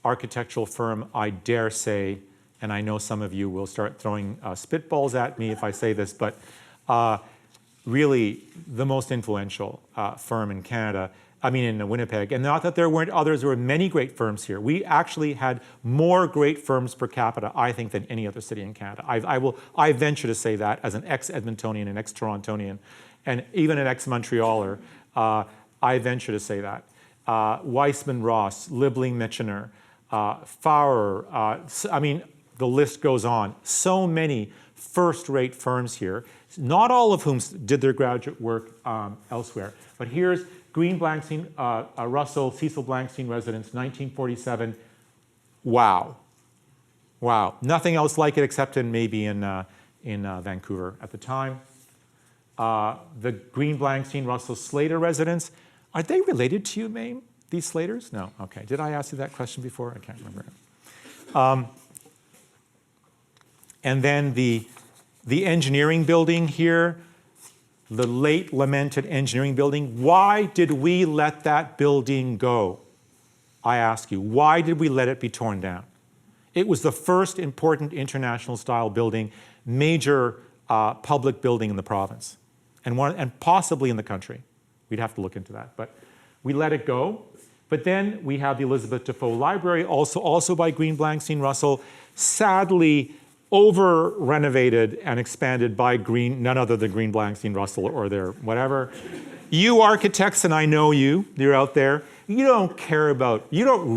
architectural firm, I dare say, and I know some of you will start throwing spitballs at me if I say this, but really the most influential firm in Canada, in Winnipeg. And not that there weren't others, there were many great firms here. We actually had more great firms per capita, I think, than any other city in Canada. I venture to say that as an ex-Edmontonian and ex-Torontonian, and even an ex-Montrealer, I venture to say that. Weissman Ross, Liebling Michener, Faurer, the list goes on. So many first-rate firms here, not all of whom did their graduate work elsewhere. But here's Greenbank Russell, Cecil Blankstein residence, 1947. Wow. Wow. Nothing else like it except maybe in Vancouver at the time. The Greenbank Russell Slater residence. Are they related to you, Mame, these Slaters? No. Okay. Did I ask you that question before? I can't remember. And then the The engineering building here, the late lamented engineering building, why did we let that building go? I ask you, why did we let it be torn down? It was the first important international style building, major public building in the province, and possibly in the country. We'd have to look into that, but we let it go. But then we have the Elizabeth Defoe Library, also by Greenbank Russell, sadly over-renovated and expanded by none other than Greenbank Russell or their whatever. You architects, and I know you're out there, you don't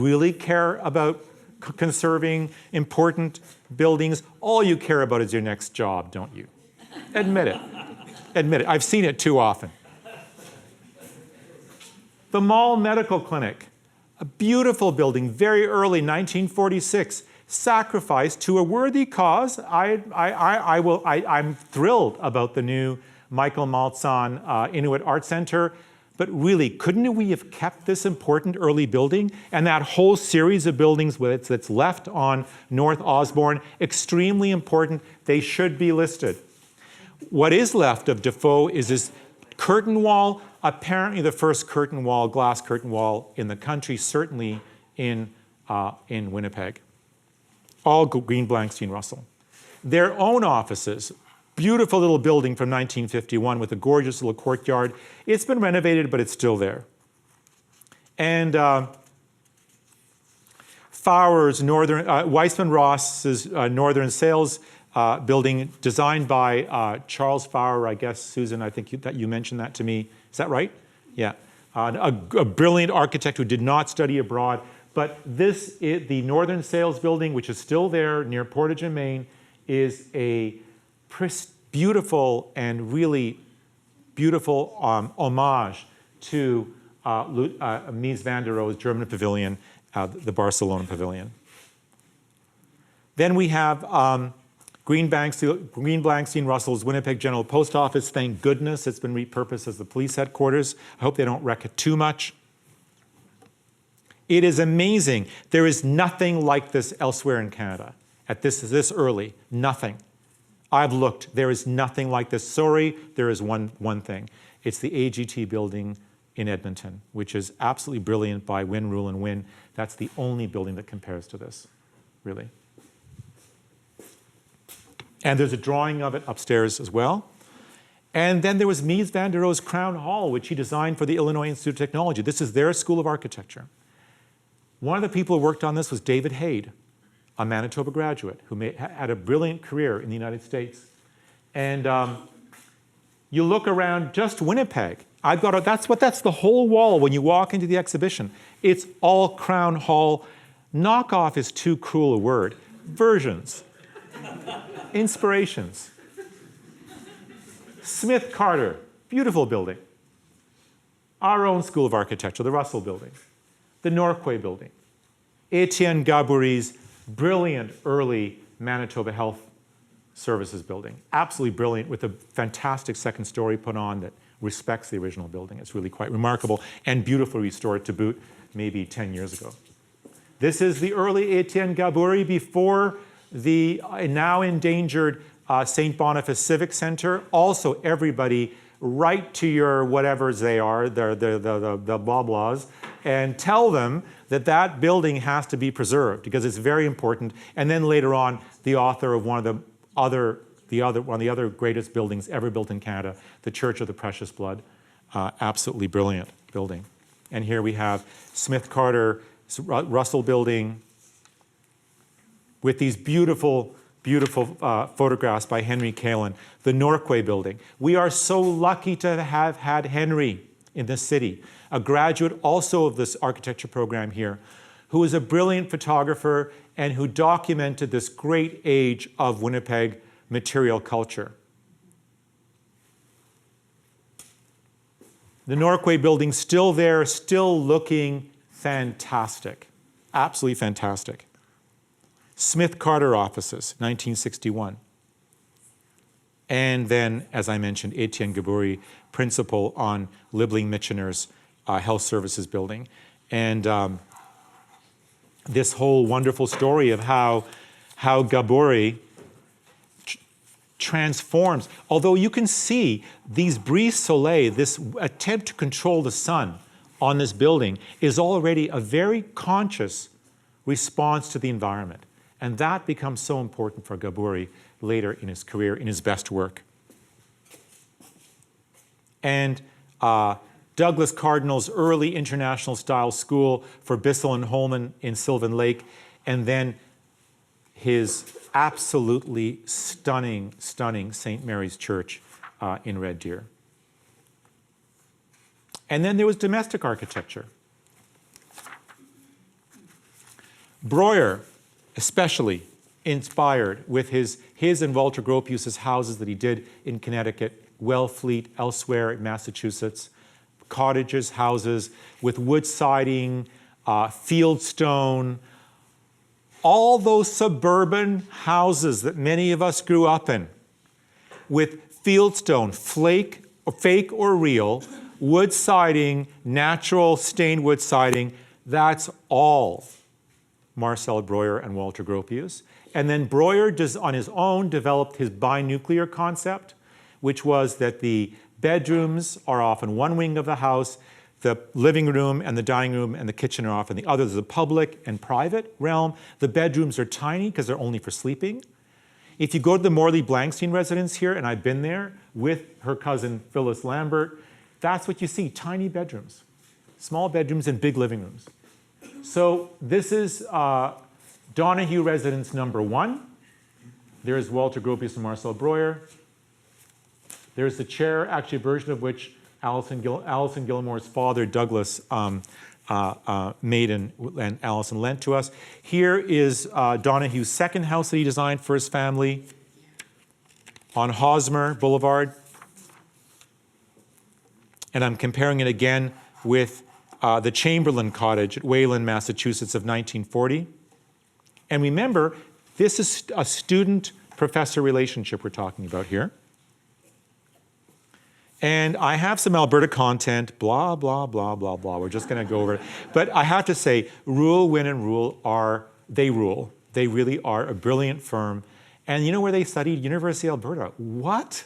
really care about conserving important buildings. All you care about is your next job, don't you? Admit it. Admit it. I've seen it too often. The Mall Medical Clinic, a beautiful building, very early, 1946, sacrificed to a worthy cause. I'm thrilled about the new Michael Maltzahn Inuit Art Center, but really, couldn't we have kept this important early building and that whole series of buildings that's left on North Osborne, extremely important, they should be listed. What is left of Defoe is this curtain wall, apparently the first glass curtain wall in the country, certainly in Winnipeg. All Greenbank Russell. Their own offices, beautiful little building from 1951 with a gorgeous little courtyard. It's been renovated, but it's still there. And Weissman Ross's Northern Sales building, designed by Charles Fowler, I guess, Susan, I think that you mentioned that to me. Is that right? Yeah. A brilliant architect who did not study abroad. But the Northern Sales building, which is still there near Portage and Main, is a beautiful and really beautiful homage to Mies van der Rohe's German pavilion, the Barcelona pavilion. Then we have Greenbank Russell's Winnipeg General Post Office. Thank goodness it's been repurposed as the police headquarters. I hope they don't wreck it too much. It is amazing. There is nothing like this elsewhere in Canada. At this early, nothing. I've looked. There is nothing like this. Sorry, there is one thing. It's the AGT building in Edmonton, which is absolutely brilliant by Wynne, Rule, and Wynne. That's the only building that compares to this, really. And there's a drawing of it upstairs as well. And then there was Mies van der Rohe's Crown Hall, which he designed for the Illinois Institute of Technology. This is their School of Architecture. One of the people who worked on this was David Haid, a Manitoba graduate who had a brilliant career in the United States. And you look around just Winnipeg. That's the whole wall when you walk into the exhibition. It's all Crown Hall. Knockoff is too cruel a word. Versions. Inspirations. Smith Carter, beautiful building. Our own School of Architecture, the Russell Building. The Norquay Building. Etienne Gaboury's brilliant early Manitoba Health Services building. Absolutely brilliant, with a fantastic second story put on that respects the original building. It's really quite remarkable and beautifully restored to boot maybe 10 years ago. This is the early Etienne Gaboury before the now endangered St. Boniface Civic Center. Also, everybody, write to your whatevers they are, the blah blahs, and tell them that that building has to be preserved because it's very important. And then later on, the author of one of the other greatest buildings ever built in Canada, the Church of the Precious Blood, absolutely brilliant building. And here we have Smith Carter, Russell Building, with these beautiful photographs by Henry Kalin, the Norquay Building. We are so lucky to have had Henry in this city, a graduate also of this architecture program here, who is a brilliant photographer and who documented this great age of Winnipeg material culture. The Norquay Building still there, still looking fantastic, absolutely fantastic. Smith Carter offices, 1961. And then, as I mentioned, Etienne Gaboury, principal on Liebling Michener's Health Services building. And this whole wonderful story of how Gaboury transforms. Although you can see these brise soleil, this attempt to control the sun on this building, is already a very conscious response to the environment. And that becomes so important for Gaburi later in his career, in his best work. And Douglas Cardinal's early international style school for Bissell and Holman in Sylvan Lake, and then his absolutely stunning, stunning St. Mary's Church in Red Deer. And then there was domestic architecture. Breuer, especially inspired with his and Walter Gropius's houses that he did in Connecticut, Wellfleet, elsewhere in Massachusetts, cottages, houses with wood siding, fieldstone, all those suburban houses that many of us grew up in with fieldstone, fake or real, wood siding, natural stained wood siding. That's all Marcel Breuer and Walter Gropius. And then Breuer, on his own, developed his binuclear concept, which was that the bedrooms are often one wing of the house, the living room and the dining room and the kitchen are often the other. There's a public and private realm. The bedrooms are tiny because they're only for sleeping. If you go to the Morley Blankstein residence here, and I've been there with her cousin Phyllis Lambert, that's what you see, tiny bedrooms, small bedrooms and big living rooms. So this is Donohue residence number 1. There's Walter Gropius and Marcel Breuer. There's the chair, actually a version of which Alison Gilmore's father, Douglas, made and Alison lent to us. Here is Donahue's second house that he designed for his family on Hosmer Boulevard. And I'm comparing it again with the Chamberlain Cottage at Wayland, Massachusetts of 1940. And remember, this is a student-professor relationship we're talking about here. And I have some Alberta content, blah, blah, blah, blah, blah. We're just going to go over it. But I have to say, Rule, Win, and Rule they rule. They really are a brilliant firm. And you know where they studied? University of Alberta. What?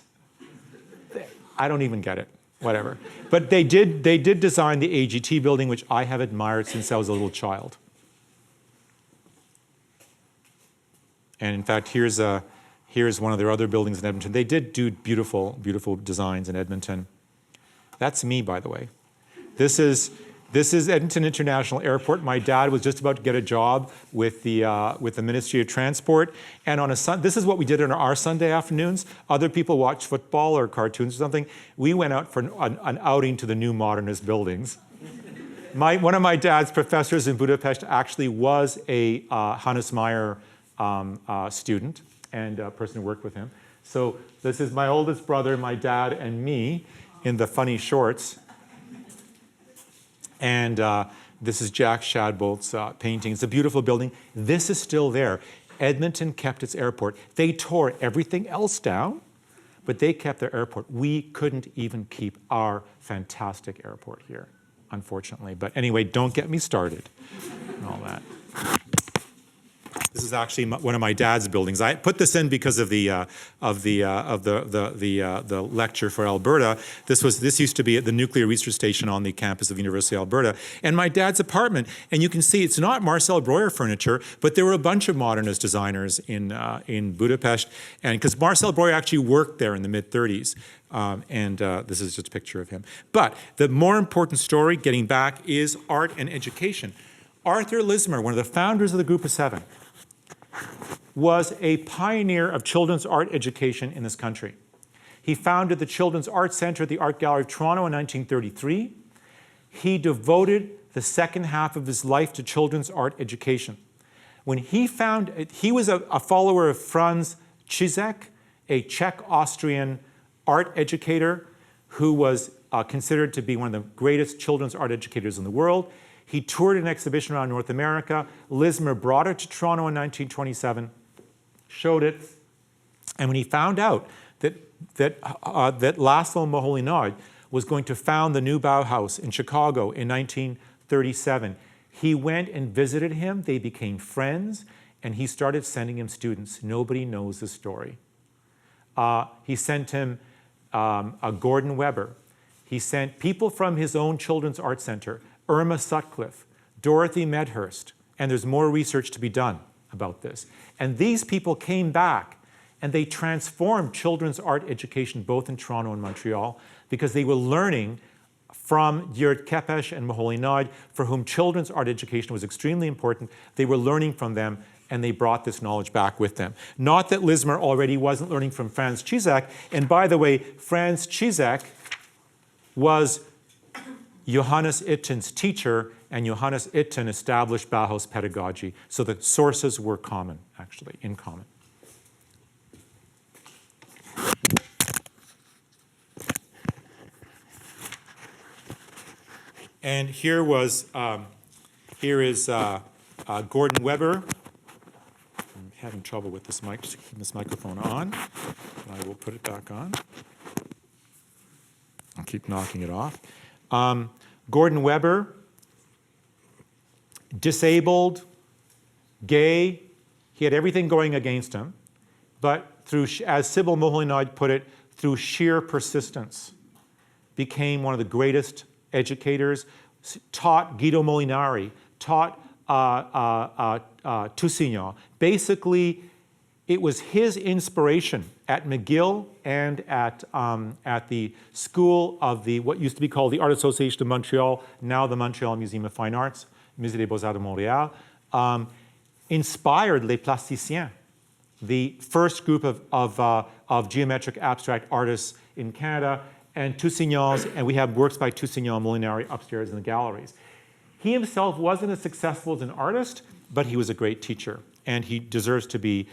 I don't even get it. Whatever. But they did design the AGT building, which I have admired since I was a little child. And in fact, here's one of their other buildings in Edmonton. They did do beautiful, beautiful designs in Edmonton. That's me, by the way. This is Edmonton International Airport. My dad was just about to get a job with the Ministry of Transport. And on this is what we did on our Sunday afternoons. Other people watch football or cartoons or something. We went out for an outing to the new modernist buildings. One of my dad's professors in Budapest actually was a Hannes Meyer student and a person who worked with him. So this is my oldest brother, my dad, and me in the funny shorts. And this is Jack Shadbolt's painting. It's a beautiful building. This is still there. Edmonton kept its airport. They tore everything else down, but they kept their airport. We couldn't even keep our fantastic airport here, unfortunately. But anyway, don't get me started and all that. This is actually one of my dad's buildings. I put this in because of the lecture for Alberta. This used to be at the nuclear research station on the campus of the University of Alberta, and my dad's apartment. And you can see it's not Marcel Breuer furniture, but there were a bunch of modernist designers in Budapest, and because Marcel Breuer actually worked there in the mid-30s. This is just a picture of him. But the more important story, getting back, is art and education. Arthur Lismer, one of the founders of the Group of Seven, was a pioneer of children's art education in this country. He founded the Children's Art Center at the Art Gallery of Toronto in 1933. He devoted the second half of his life to children's art education. When he was a follower of Franz Zizek, a Czech-Austrian art educator who was considered to be one of the greatest children's art educators in the world. He toured an exhibition around North America. Lismer brought it to Toronto in 1927, showed it, and when he found out that Laszlo Moholy-Nagy was going to found the new Bauhaus in Chicago in 1937, he went and visited him. They became friends, and he started sending him students. Nobody knows the story. He sent him a Gordon Weber. He sent people from his own Children's Art Center, Irma Sutcliffe, Dorothy Medhurst, and there's more research to be done about this. And these people came back and they transformed children's art education both in Toronto and Montreal because they were learning from György Kepes and MoholyNagy, for whom children's art education was extremely important. They were learning from them and they brought this knowledge back with them. Not that Lismer already wasn't learning from Franz Cizek, and by the way, Franz Cizek was Johannes Itten's teacher, and Johannes Itten established Bauhaus pedagogy. So the sources were common, actually, in common. And here is Gordon Weber. I'm having trouble with this microphone on. I will put it back on. I'll keep knocking it off. Gordon Weber, disabled, gay, he had everything going against him, but through, as Sybil MoholyNagy put it, through sheer persistence, became one of the greatest educators, taught Guido Molinari, taught Toussignan. Basically, it was his inspiration at McGill and at the school of what used to be called the Art Association of Montreal, now the Montreal Museum of Fine Arts, Musée des Beaux-Arts de Montréal, inspired Les Plasticiens, the first group of geometric abstract artists in Canada, and Toussagnan's, and we have works by Toussignan and Molinari upstairs in the galleries. He himself wasn't as successful as an artist, but he was a great teacher, and he deserves to be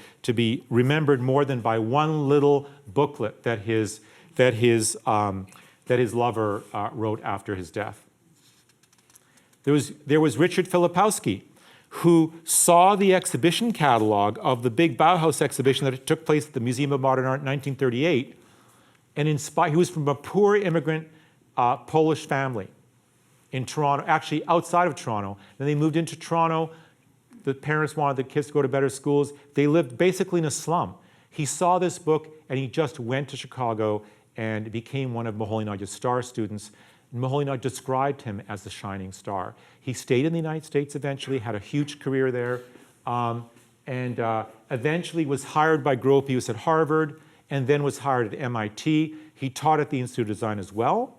remembered more than by one little booklet that his lover wrote after his death. There was Richard Filipowski, who saw the exhibition catalog of the big Bauhaus exhibition that took place at the Museum of Modern Art in 1938, and he was from a poor immigrant Polish family in Toronto, actually outside of Toronto. Then they moved into Toronto. The parents wanted the kids to go to better schools. They lived basically in a slum. He saw this book and he just went to Chicago and became one of MoholyNagy's star students. MoholyNagy described him as the shining star. He stayed in the United States eventually, had a huge career there, and eventually was hired by Grope. He was at Harvard, and then was hired at MIT. He taught at the Institute of Design as well.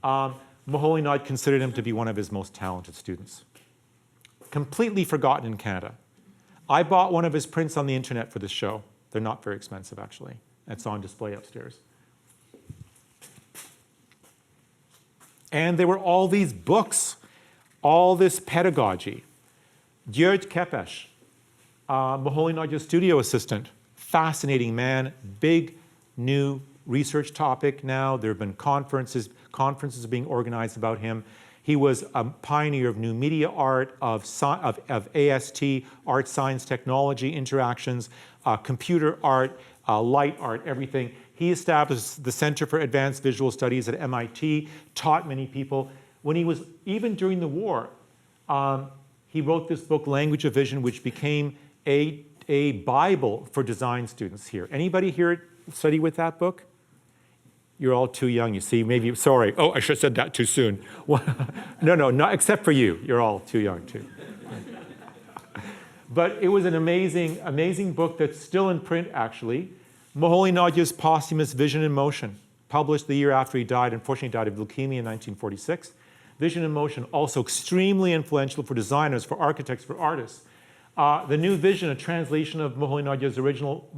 MoholyNagy considered him to be one of his most talented students. Completely forgotten in Canada. I bought one of his prints on the internet for this show. They're not very expensive, actually. It's on display upstairs. And there were all these books, all this pedagogy. György Kepes, MoholyNagy's studio assistant, fascinating man, big new research topic now. There have been conferences being organized about him. He was a pioneer of new media art, of AST, art, science, technology interactions, computer art, light art, everything. He established the Center for Advanced Visual Studies at MIT, taught many people. When he was, even during the war, he wrote this book, Language of Vision, which became a Bible for design students here. Anybody here study with that book? You're all too young, you see, maybe, sorry. Oh, I should have said that too soon. No, not except for you. You're all too young too. But it was an amazing, amazing book that's still in print, actually. MoholyNagy's posthumous Vision in Motion, published the year after he died, unfortunately died of leukemia in 1946. Vision in Motion, also extremely influential for designers, for architects, for artists. The New Vision, a translation of MoholyNagy's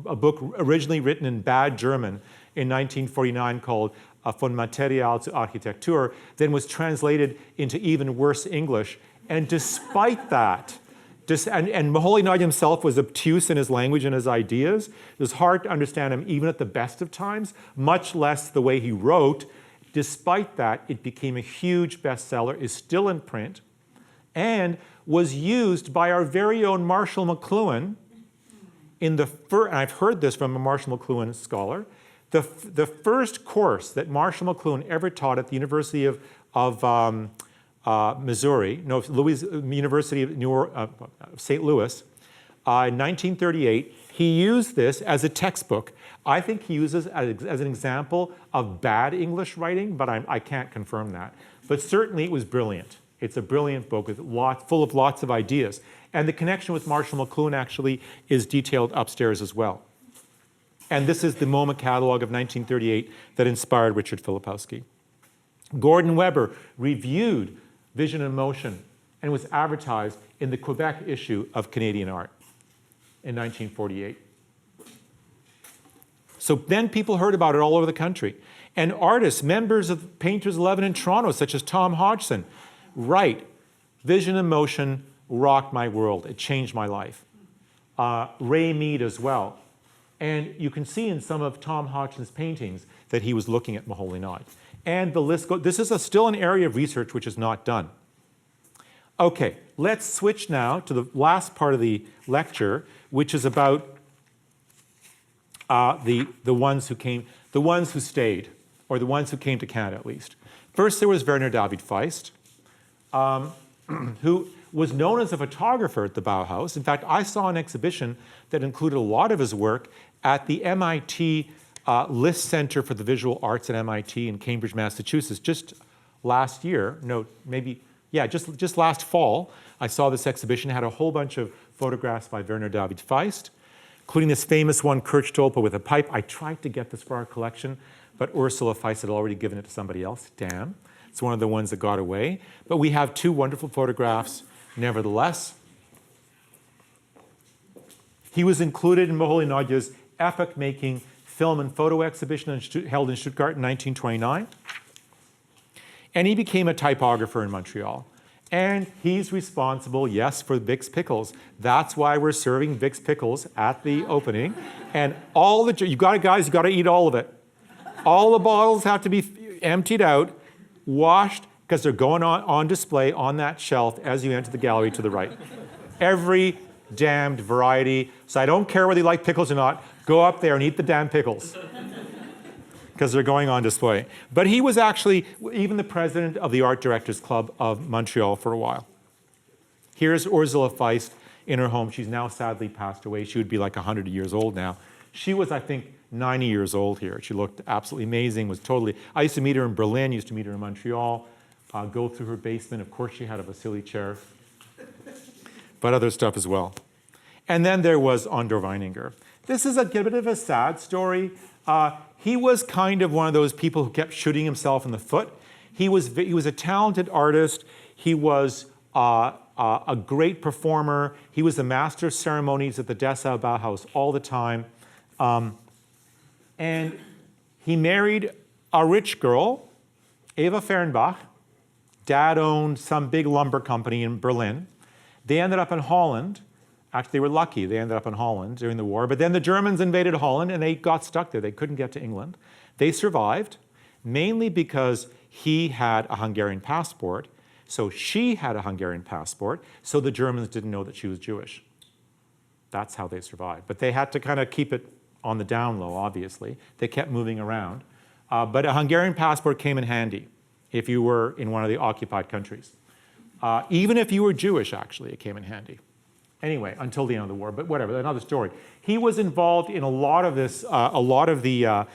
a book originally written in bad German in 1949 called Von Material zu Architektur, then was translated into even worse English. And despite that, and MoholyNagy himself was obtuse in his language and his ideas. It was hard to understand him even at the best of times, much less the way he wrote. Despite that, it became a huge bestseller, is still in print, and was used by our very own Marshall McLuhan in the first, and I've heard this from a Marshall McLuhan scholar, the first course that Marshall McLuhan ever taught at the University of Missouri, University of St. Louis, in 1938. He used this as a textbook. I think he uses it as an example of bad English writing, but I can't confirm that. But certainly it was brilliant. It's a brilliant book with full of lots of ideas. And the connection with Marshall McLuhan actually is detailed upstairs as well. And this is the MoMA catalog of 1938 that inspired Richard Filipowski. Gordon Weber reviewed Vision and Motion and was advertised in the Quebec issue of Canadian Art in 1948. So then people heard about it all over the country. And artists, members of Painters 11 in Toronto, such as Tom Hodgson, write, Vision and Motion rocked my world. It changed my life. Ray Mead as well. And you can see in some of Tom Hodgson's paintings that he was looking at MoholyNagy. And the list goes, this is still an area of research which is not done. Okay, let's switch now to the last part of the lecture, which is about the ones who stayed, or the ones who came to Canada at least. First, there was Werner David Feist, who was known as a photographer at the Bauhaus. In fact, I saw an exhibition that included a lot of his work at the MIT List Center for the Visual Arts at MIT in Cambridge, Massachusetts. Just last year, just last fall, I saw this exhibition. It had a whole bunch of photographs by Werner David Feist, including this famous one, Kirchtolpe with a pipe. I tried to get this for our collection, but Ursula Feist had already given it to somebody else. Damn. It's one of the ones that got away. But we have two wonderful photographs nevertheless. He was included in MoholyNagy's epoch-making film and photo exhibition held in Stuttgart in 1929. And he became a typographer in Montreal. And he's responsible, yes, for Vic's Pickles. That's why we're serving Vic's Pickles at the opening. And all the, guys, you got to eat all of it. All the bottles have to be emptied out, washed, because they're going on display on that shelf as you enter the gallery to the right. Every damned variety. So I don't care whether you like pickles or not, go up there and eat the damn pickles, because they're going on display. But he was actually even the president of the Art Directors Club of Montreal for a while. Here's Ursula Feist in her home. She's now sadly passed away. She would be like 100 years old now. She was, I think, 90 years old here. She looked absolutely amazing, was totally... I used to meet her in Berlin, used to meet her in Montreal, go through her basement. Of course, she had a Vasily chair, but other stuff as well. And then there was Andor Weininger. This is a bit of a sad story. He was kind of one of those people who kept shooting himself in the foot. He was a talented artist. He was a great performer. He was the master of ceremonies at the Dessau Bauhaus all the time. And he married a rich girl, Eva Fernbach. Dad owned some big lumber company in Berlin. They ended up in Holland. Actually, they were lucky. They ended up in Holland during the war. But then the Germans invaded Holland, and they got stuck there. They couldn't get to England. They survived, mainly because he had a Hungarian passport. So she had a Hungarian passport, so the Germans didn't know that she was Jewish. That's how they survived. But they had to kind of keep it on the down low, obviously. They kept moving around. But a Hungarian passport came in handy if you were in one of the occupied countries. Even if you were Jewish, actually, it came in handy. Anyway, until the end of the war, but whatever, another story. He was involved in a lot of this, a lot of the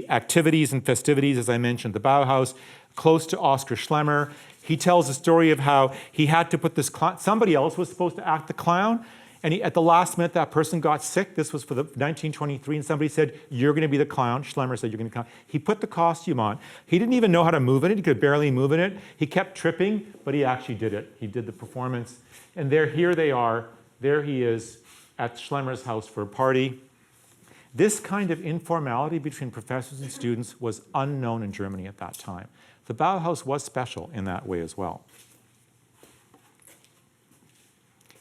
activities and festivities, as I mentioned, the Bauhaus, close to Oskar Schlemmer. He tells a story of how he had to put this clown, somebody else was supposed to act the clown, and at the last minute, that person got sick. This was for the 1923, and somebody said, you're going to be the clown. Schlemmer said, you're going to be the clown. He put the costume on. He didn't even know how to move in it. He could barely move in it. He kept tripping, but he actually did it. He did the performance. And here they are. There he is at Schlemmer's house for a party. This kind of informality between professors and students was unknown in Germany at that time. The Bauhaus was special in that way as well.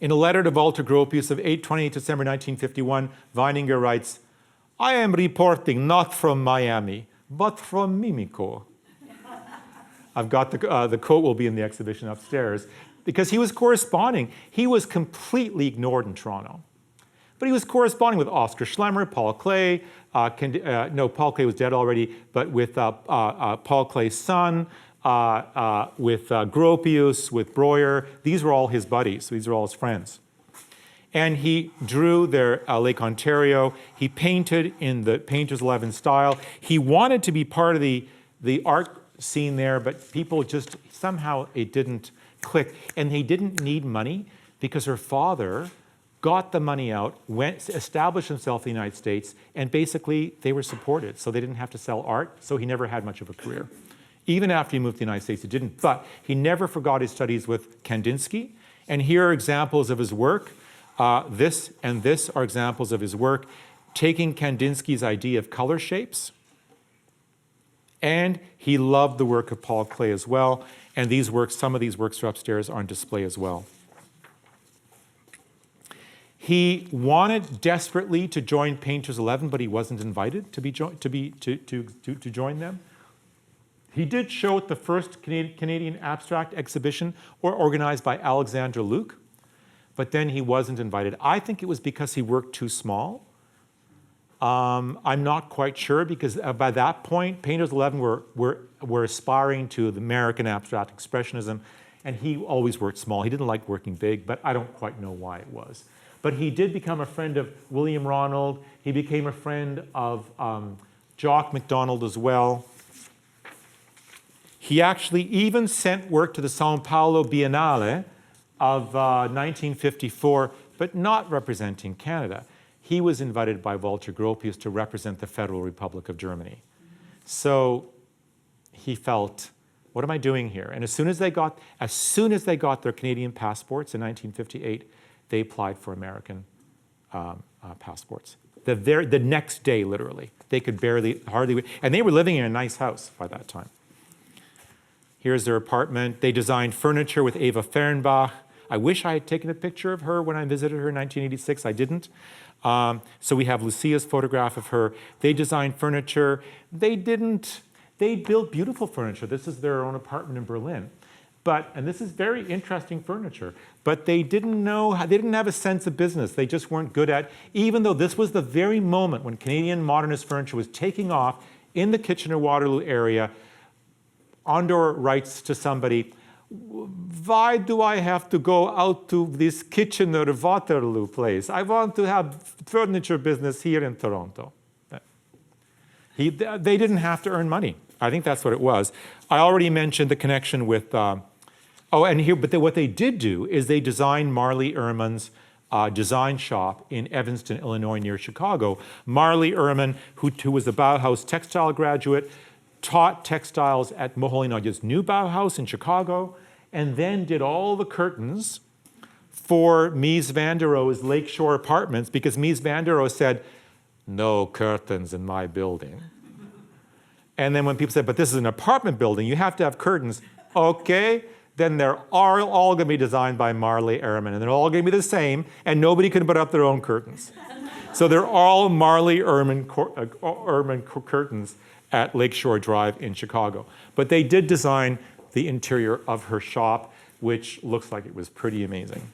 In a letter to Walter Gropius of 8/28 December 1951, Weininger writes, I am reporting not from Miami, but from Mimico. I've got the quote will be in the exhibition upstairs, because he was corresponding. He was completely ignored in Toronto. But he was corresponding with Oskar Schlemmer, Paul Klee, Paul Klee was dead already, but with Paul Klee's son, with Gropius, with Breuer. These were all his buddies. These were all his friends. And he drew their Lake Ontario. He painted in the Painter's 11 style. He wanted to be part of the art scene there, but people just, somehow it didn't click. And he didn't need money because her father got the money out, established himself in the United States, and basically they were supported. So they didn't have to sell art, so he never had much of a career. Even after he moved to the United States, he didn't. But he never forgot his studies with Kandinsky. And here are examples of his work. This and this are examples of his work, taking Kandinsky's idea of color shapes. And he loved the work of Paul Klee as well. And these works, some of these works are upstairs on display as well. He wanted desperately to join Painters 11, but he wasn't invited to join them. He did show at the first Canadian abstract exhibition organized by Alexandra Luke, but then he wasn't invited. I think it was because he worked too small. I'm not quite sure, because by that point, Painters 11 were aspiring to the American abstract expressionism, and he always worked small. He didn't like working big, but I don't quite know why it was. But he did become a friend of William Ronald. He became a friend of Jock MacDonald as well. He actually even sent work to the São Paulo Biennale of 1954, but not representing Canada. He was invited by Walter Gropius to represent the Federal Republic of Germany. So he felt, what am I doing here? And as soon as they got their Canadian passports in 1958, they applied for American passports. The next day, literally. They could hardly, and they were living in a nice house by that time. Here's their apartment. They designed furniture with Eva Fernbach. I wish I had taken a picture of her when I visited her in 1986. I didn't. So we have Lucia's photograph of her. They designed furniture. They built beautiful furniture. This is their own apartment in Berlin. And this is very interesting furniture, but they didn't have a sense of business. They just weren't good at, even though this was the very moment when Canadian modernist furniture was taking off in the Kitchener-Waterloo area. Andor writes to somebody, why do I have to go out to this Kitchener-Waterloo place? I want to have furniture business here in Toronto. They didn't have to earn money. I think that's what it was. I already mentioned the connection with, what they did do is they designed Marley Ehrman's design shop in Evanston, Illinois, near Chicago. Marley Ehrman, who was a Bauhaus textile graduate, taught textiles at MoholyNagy's new Bauhaus in Chicago, and then did all the curtains for Mies van der Rohe's Lakeshore Apartments, because Mies van der Rohe said, no curtains in my building. And then when people said, but this is an apartment building, you have to have curtains. Okay, then they're all going to be designed by Marley Ehrman, and they're all going to be the same, and nobody can put up their own curtains. So they're all Marley Ehrman curtains at Lakeshore Drive in Chicago. But they did design the interior of her shop, which looks like it was pretty amazing.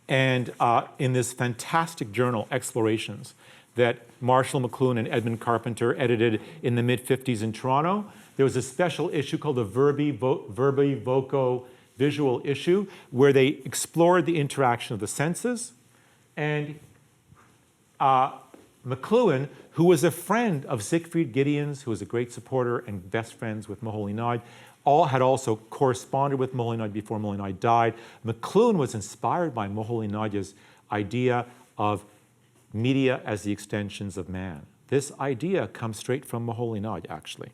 And in this fantastic journal, Explorations, that Marshall McLuhan and Edmund Carpenter edited in the mid-50s in Toronto, there was a special issue called the Verbi Voco visual issue, where they explored the interaction of the senses. And McLuhan, who was a friend of Siegfried Gideon's, who was a great supporter and best friends with MoholyNagy, had also corresponded with MoholyNagy before MoholyNagy died. McLuhan was inspired by MoholyNagy's idea of media as the extensions of man. This idea comes straight from MoholyNagy, actually.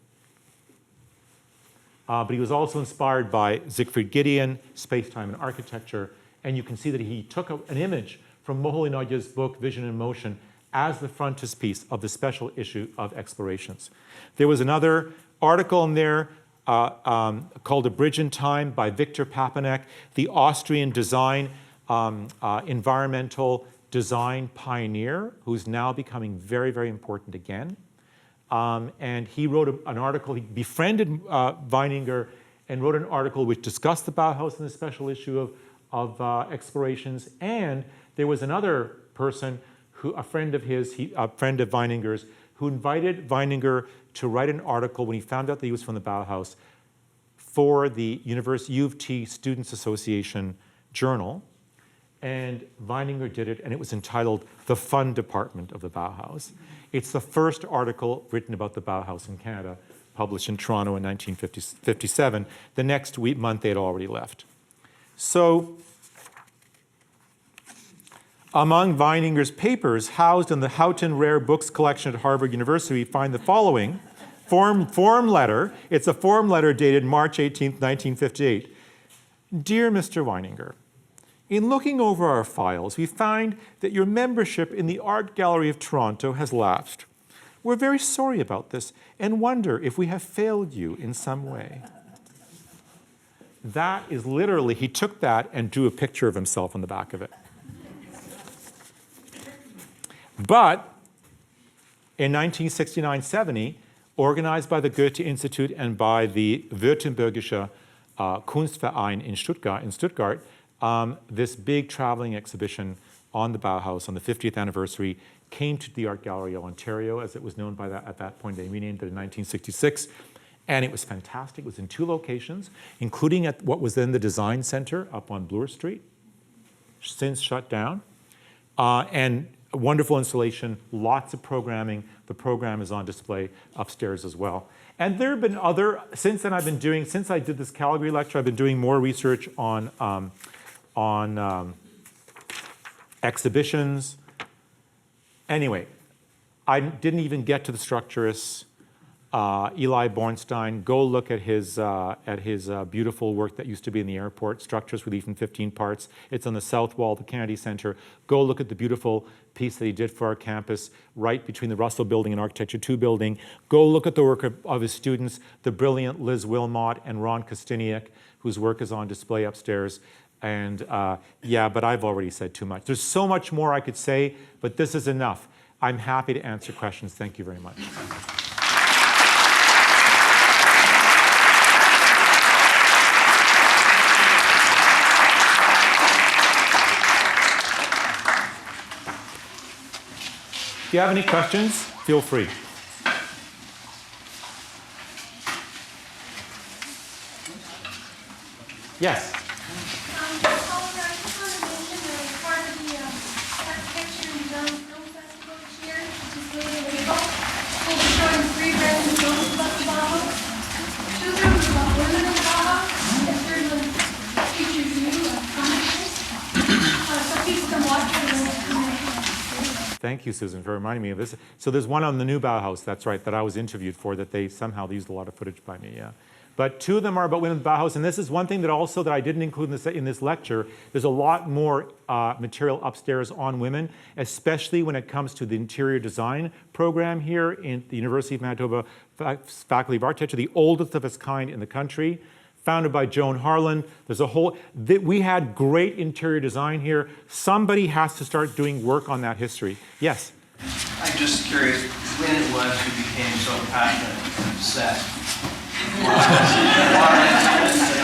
But he was also inspired by Siegfried Gideon, Space-Time and Architecture, and you can see that he took an image from MoholyNagy's book, Vision in Motion, as the frontispiece of the special issue of Explorations. There was another article in there called A Bridge in Time by Victor Papanek, the Austrian environmental design pioneer, who's now becoming very, very important again. And he wrote an article, he befriended Weininger and wrote an article which discussed the Bauhaus in the special issue of Explorations. And there was another person, a friend of his, a friend of Weininger's, who invited Weininger to write an article when he found out that he was from the Bauhaus for the University U of T Students Association journal. and Weininger did it, and it was entitled The Fun Department of the Bauhaus. It's the first article written about the Bauhaus in Canada, published in Toronto in 1957. The next month, they had already left. So, among Weininger's papers, housed in the Houghton Rare Books collection at Harvard University, we find the following form letter. It's a form letter dated March 18, 1958. Dear Mr. Weininger, in looking over our files, we find that your membership in the Art Gallery of Toronto has lapsed. We're very sorry about this and wonder if we have failed you in some way. That is literally, he took that and drew a picture of himself on the back of it. But in 1969-70, organized by the Goethe Institute and by the Württembergische Kunstverein in Stuttgart, this big traveling exhibition on the Bauhaus on the 50th anniversary came to the Art Gallery of Ontario, as it was known by that at that point. They renamed it in 1966. And it was fantastic. It was in 2 locations, including at what was then the Design Center up on Bloor Street, since shut down. And a wonderful installation, lots of programming. The program is on display upstairs as well. And there have been other, since then since I did this Calgary lecture, I've been doing more research on exhibitions. Anyway, I didn't even get to the structurists. Eli Bornstein, go look at his beautiful work that used to be in the airport, Structures Relief in 15 Parts. It's on the south wall of the Kennedy Center. Go look at the beautiful piece that he did for our campus, right between the Russell Building and Architecture 2 building. Go look at the work of his students, the brilliant Liz Wilmot and Ron Kostiniak, whose work is on display upstairs. And yeah, but I've already said too much. There's so much more I could say, but this is enough. I'm happy to answer questions. Thank you very much. If you have any questions, feel free. Yes? Thank you, Susan, for reminding me of this. So there's one on the new Bauhaus, that's right, that I was interviewed for, that they somehow used a lot of footage by me, yeah. But 2 of them are about women in the Bauhaus, and this is one thing that also that I didn't include in this lecture. There's a lot more material upstairs on women, especially when it comes to the interior design program here in the University of Manitoba Faculty of Architecture, the oldest of its kind in the country. Founded by Joan Harlan. There's a whole, we had great interior design here. Somebody has to start doing work on that history. Yes? I'm just curious when it was you became so passionate and obsessed. in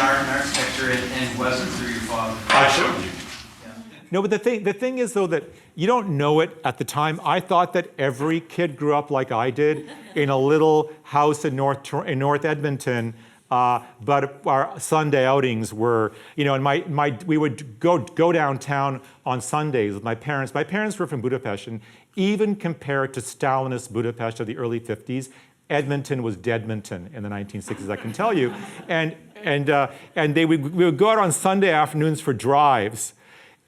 art and architecture, and was it through your father? I showed you. Yeah. No, but the thing is, though, that you don't know it at the time. I thought that every kid grew up like I did in a little house in North Edmonton. But our Sunday outings were, you know, and we would go downtown on Sundays with my parents. My parents were from Budapest, and even compared to Stalinist Budapest of the early 50s, Edmonton was Deadmonton in the 1960s, I can tell you. And we would go out on Sunday afternoons for drives.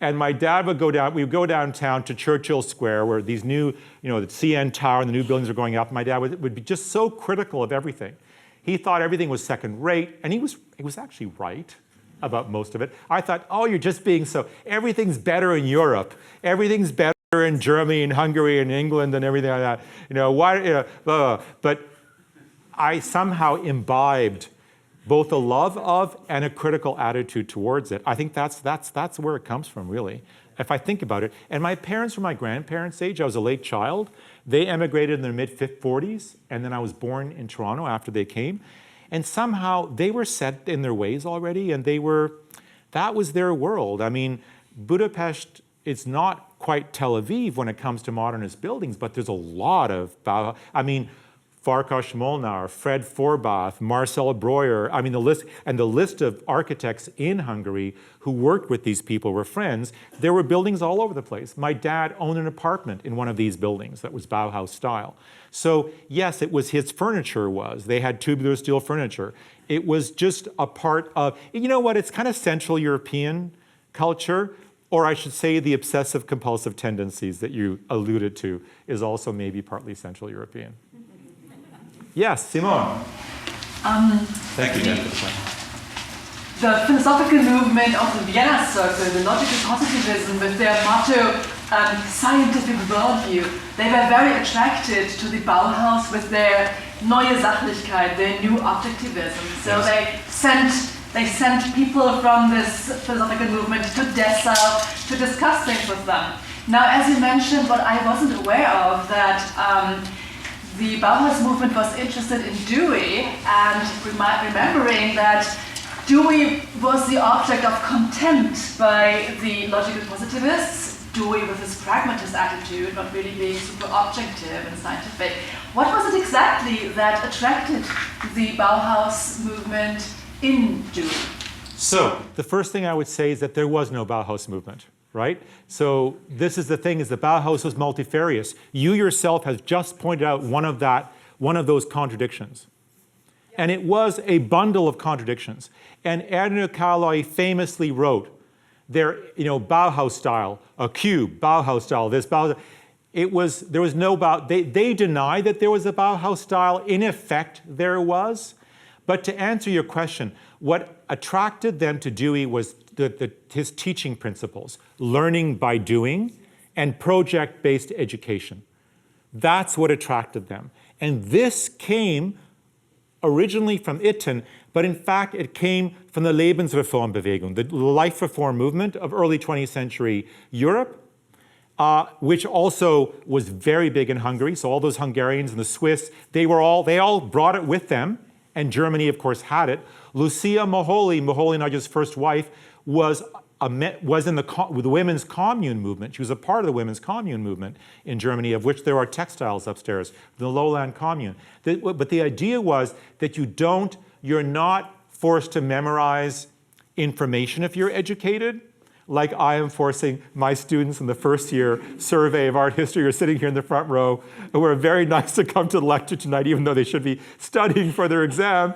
And my dad would we would go downtown to Churchill Square, where these new, you know, the CN Tower and the new buildings are going up. My dad would be just so critical of everything. He thought everything was second rate, and he was actually right about most of it. I thought, oh, you're just being so, everything's better in Europe. Everything's better in Germany and Hungary and England and everything like that. You know, why, blah, blah. But I somehow imbibed both a love of and a critical attitude towards it. I think that's where it comes from, really, if I think about it. And my parents were my grandparents' age. I was a late child. They emigrated in their mid-40s, and then I was born in Toronto after they came. And somehow they were set in their ways already, and that was their world. I mean, Budapest is not quite Tel Aviv when it comes to modernist buildings, but there's a lot of, I mean, Farkas Molnar, Fred Forbath, Marcel Breuer. I mean, the list of architects in Hungary who worked with these people were friends. There were buildings all over the place. My dad owned an apartment in one of these buildings that was Bauhaus style. So yes, it was his furniture was. They had tubular steel furniture. It was just a part of, you know what, it's kind of Central European culture, or I should say the obsessive compulsive tendencies that you alluded to is also maybe partly Central European. Yes, Simone. Thank you, Jeanette. The philosophical movement of the Vienna Circle, the logical positivism with their motto, scientific worldview, they were very attracted to the Bauhaus with their neue Sachlichkeit, their new objectivism. So Yes. they sent people from this philosophical movement to Dessau to discuss things with them. Now, as you mentioned, what I wasn't aware of, that the Bauhaus movement was interested in Dewey, and remembering that Dewey was the object of contempt by the logical positivists, Dewey with his pragmatist attitude, not really being super objective and scientific. What was it exactly that attracted the Bauhaus movement in Dewey? So the first thing I would say is that there was no Bauhaus movement, right? So this is the thing, is the Bauhaus was multifarious. You yourself has just pointed out one of those contradictions. And it was a bundle of contradictions. And Ernő Kállai famously wrote, there Bauhaus style, a cube, Bauhaus style, this Bauhaus. There was no they deny that there was a Bauhaus style. In effect, there was. But to answer your question, what attracted them to Dewey was his teaching principles, learning by doing, and project-based education. That's what attracted them. And this came originally from Itten, but in fact it came from the Lebensreformbewegung, the life reform movement of early 20th century Europe, which also was very big in Hungary. So all those Hungarians and the Swiss, they all brought it with them, and Germany, of course, had it. Lucia MoholyNagy's first wife, was in the women's commune movement. She was a part of the women's commune movement in Germany, of which there are textiles upstairs, the Lowland Commune. But the idea was that you're not forced to memorize information if you're educated, like I am forcing my students in the first year survey of art history who are sitting here in the front row, who are very nice to come to the lecture tonight, even though they should be studying for their exam.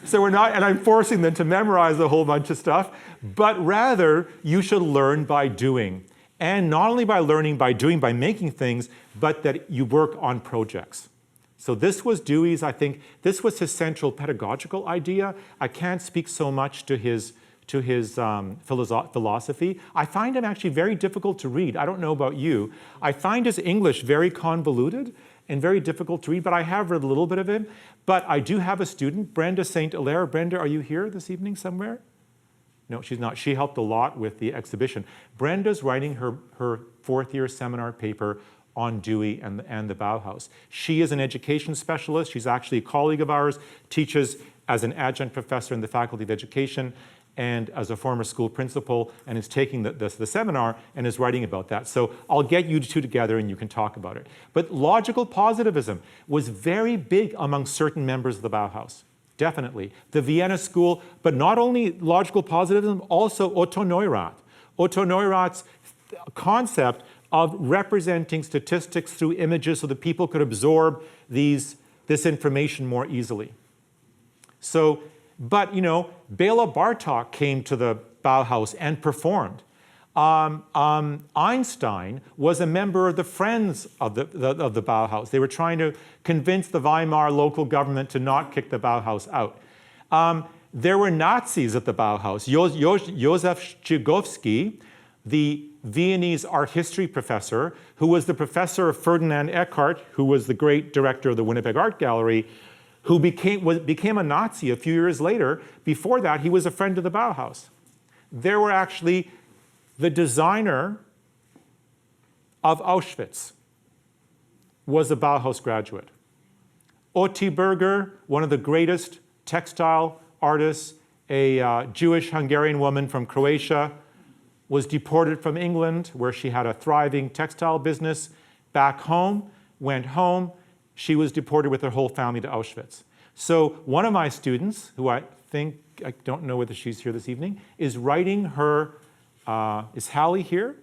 So we're not, and I'm forcing them to memorize a whole bunch of stuff, but rather you should learn by doing. And not only by learning by doing, by making things, but that you work on projects. So this was Dewey's, I think, this was his central pedagogical idea. I can't speak so much to his philosophy. I find him actually very difficult to read. I don't know about you. I find his English very convoluted and very difficult to read, but I have read a little bit of him. But I do have a student, Brenda St. Hilaire. Brenda, are you here this evening somewhere? No, she's not. She helped a lot with the exhibition. Brenda's writing her fourth year seminar paper on Dewey and the Bauhaus. She is an education specialist. She's actually a colleague of ours, teaches as an adjunct professor in the Faculty of Education and as a former school principal, and is taking the seminar and is writing about that. So I'll get you two together and you can talk about it. But logical positivism was very big among certain members of the Bauhaus, definitely. The Vienna School, but not only logical positivism, also Otto Neurath. Otto Neurath's concept of representing statistics through images so that people could absorb this information more easily. So, but Bela Bartok came to the Bauhaus and performed. Einstein was a member of the Friends of the Bauhaus. They were trying to convince the Weimar local government to not kick the Bauhaus out. There were Nazis at the Bauhaus. Josef Szczygowski, the Viennese art history professor, who was the professor of Ferdinand Eckart, who was the great director of the Winnipeg Art Gallery, who became a Nazi a few years later. Before that, he was a friend of the Bauhaus. There were actually the designer of Auschwitz was a Bauhaus graduate. Otti Berger, one of the greatest textile artists, a Jewish Hungarian woman from Croatia, was deported from England, where she had a thriving textile business, back home, went home. she was deported with her whole family to Auschwitz. So one of my students, who I don't know whether she's here this evening, is writing her, is Hallie here?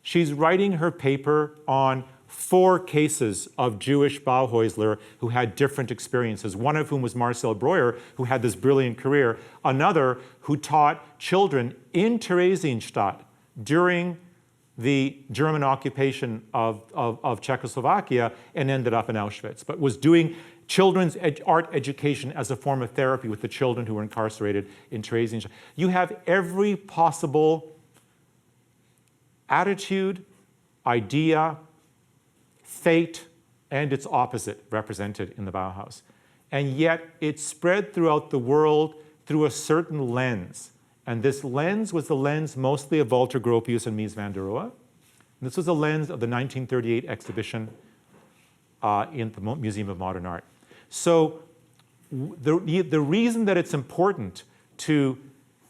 She's writing her paper on 4 cases of Jewish Bauhäusler who had different experiences, one of whom was Marcel Breuer, who had this brilliant career, another who taught children in Theresienstadt during the German occupation of Czechoslovakia and ended up in Auschwitz, but was doing children's art education as a form of therapy with the children who were incarcerated in Theresienstadt. You have every possible attitude, idea, fate, and its opposite represented in the Bauhaus. And yet it spread throughout the world through a certain lens. And this lens was the lens mostly of Walter Gropius and Mies van der Rohe. This was a lens of the 1938 exhibition in the Museum of Modern Art. So the reason that it's important to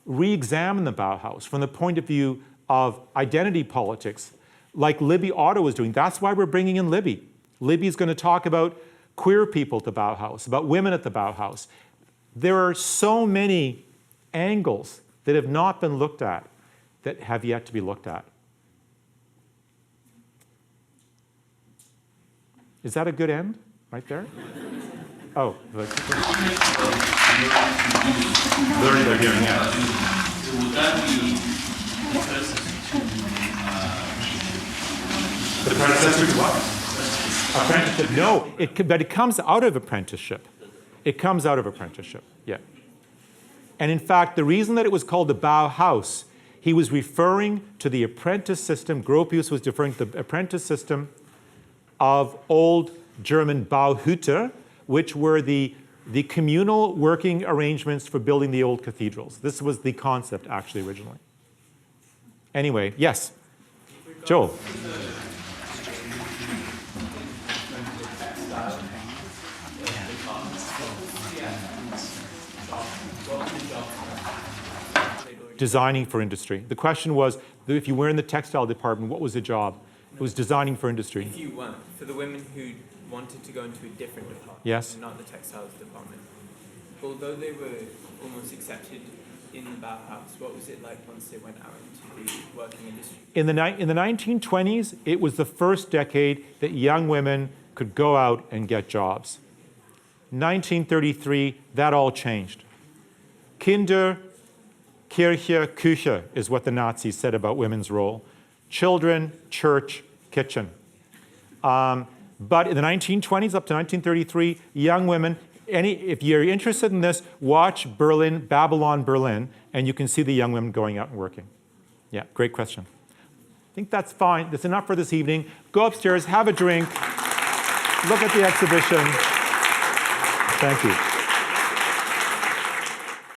re-examine the Bauhaus from the point of view of identity politics, like Libby Otto was doing, that's why we're bringing in Libby. Libby's going to talk about queer people at the Bauhaus, about women at the Bauhaus. There are so many angles that have not been looked at that have yet to be looked at. Is that a good end right there? Oh. Learning by hearing, yeah. Would that be the predecessor to what? Apprenticeship. No, but it comes out of apprenticeship. It comes out of apprenticeship, yeah. And in fact, the reason that it was called the Bauhaus, he was referring to the apprentice system. Gropius was referring to the apprentice system of old German Bauhüter, which were the communal working arrangements for building the old cathedrals. This was the concept, actually, originally. Anyway, yes? Joel? Designing for industry. The question was, if you were in the textile department, what was the job? It was designing for industry. If you weren't, for the women who wanted to go into a different department, yes, not the textiles department, although they were almost accepted in the Bauhaus, what was it like once they went out into the working industry? In the 1920s, it was the first decade that young women could go out and get jobs. 1933, that all changed. Kinder, Kirche, Küche is what the Nazis said about women's role. Children, church, kitchen. But in the 1920s up to 1933, young women, if you're interested in this, watch Babylon Berlin, and you can see the young women going out and working. Yeah, great question. I think that's fine. That's enough for this evening. Go upstairs, have a drink, look at the exhibition. Thank you.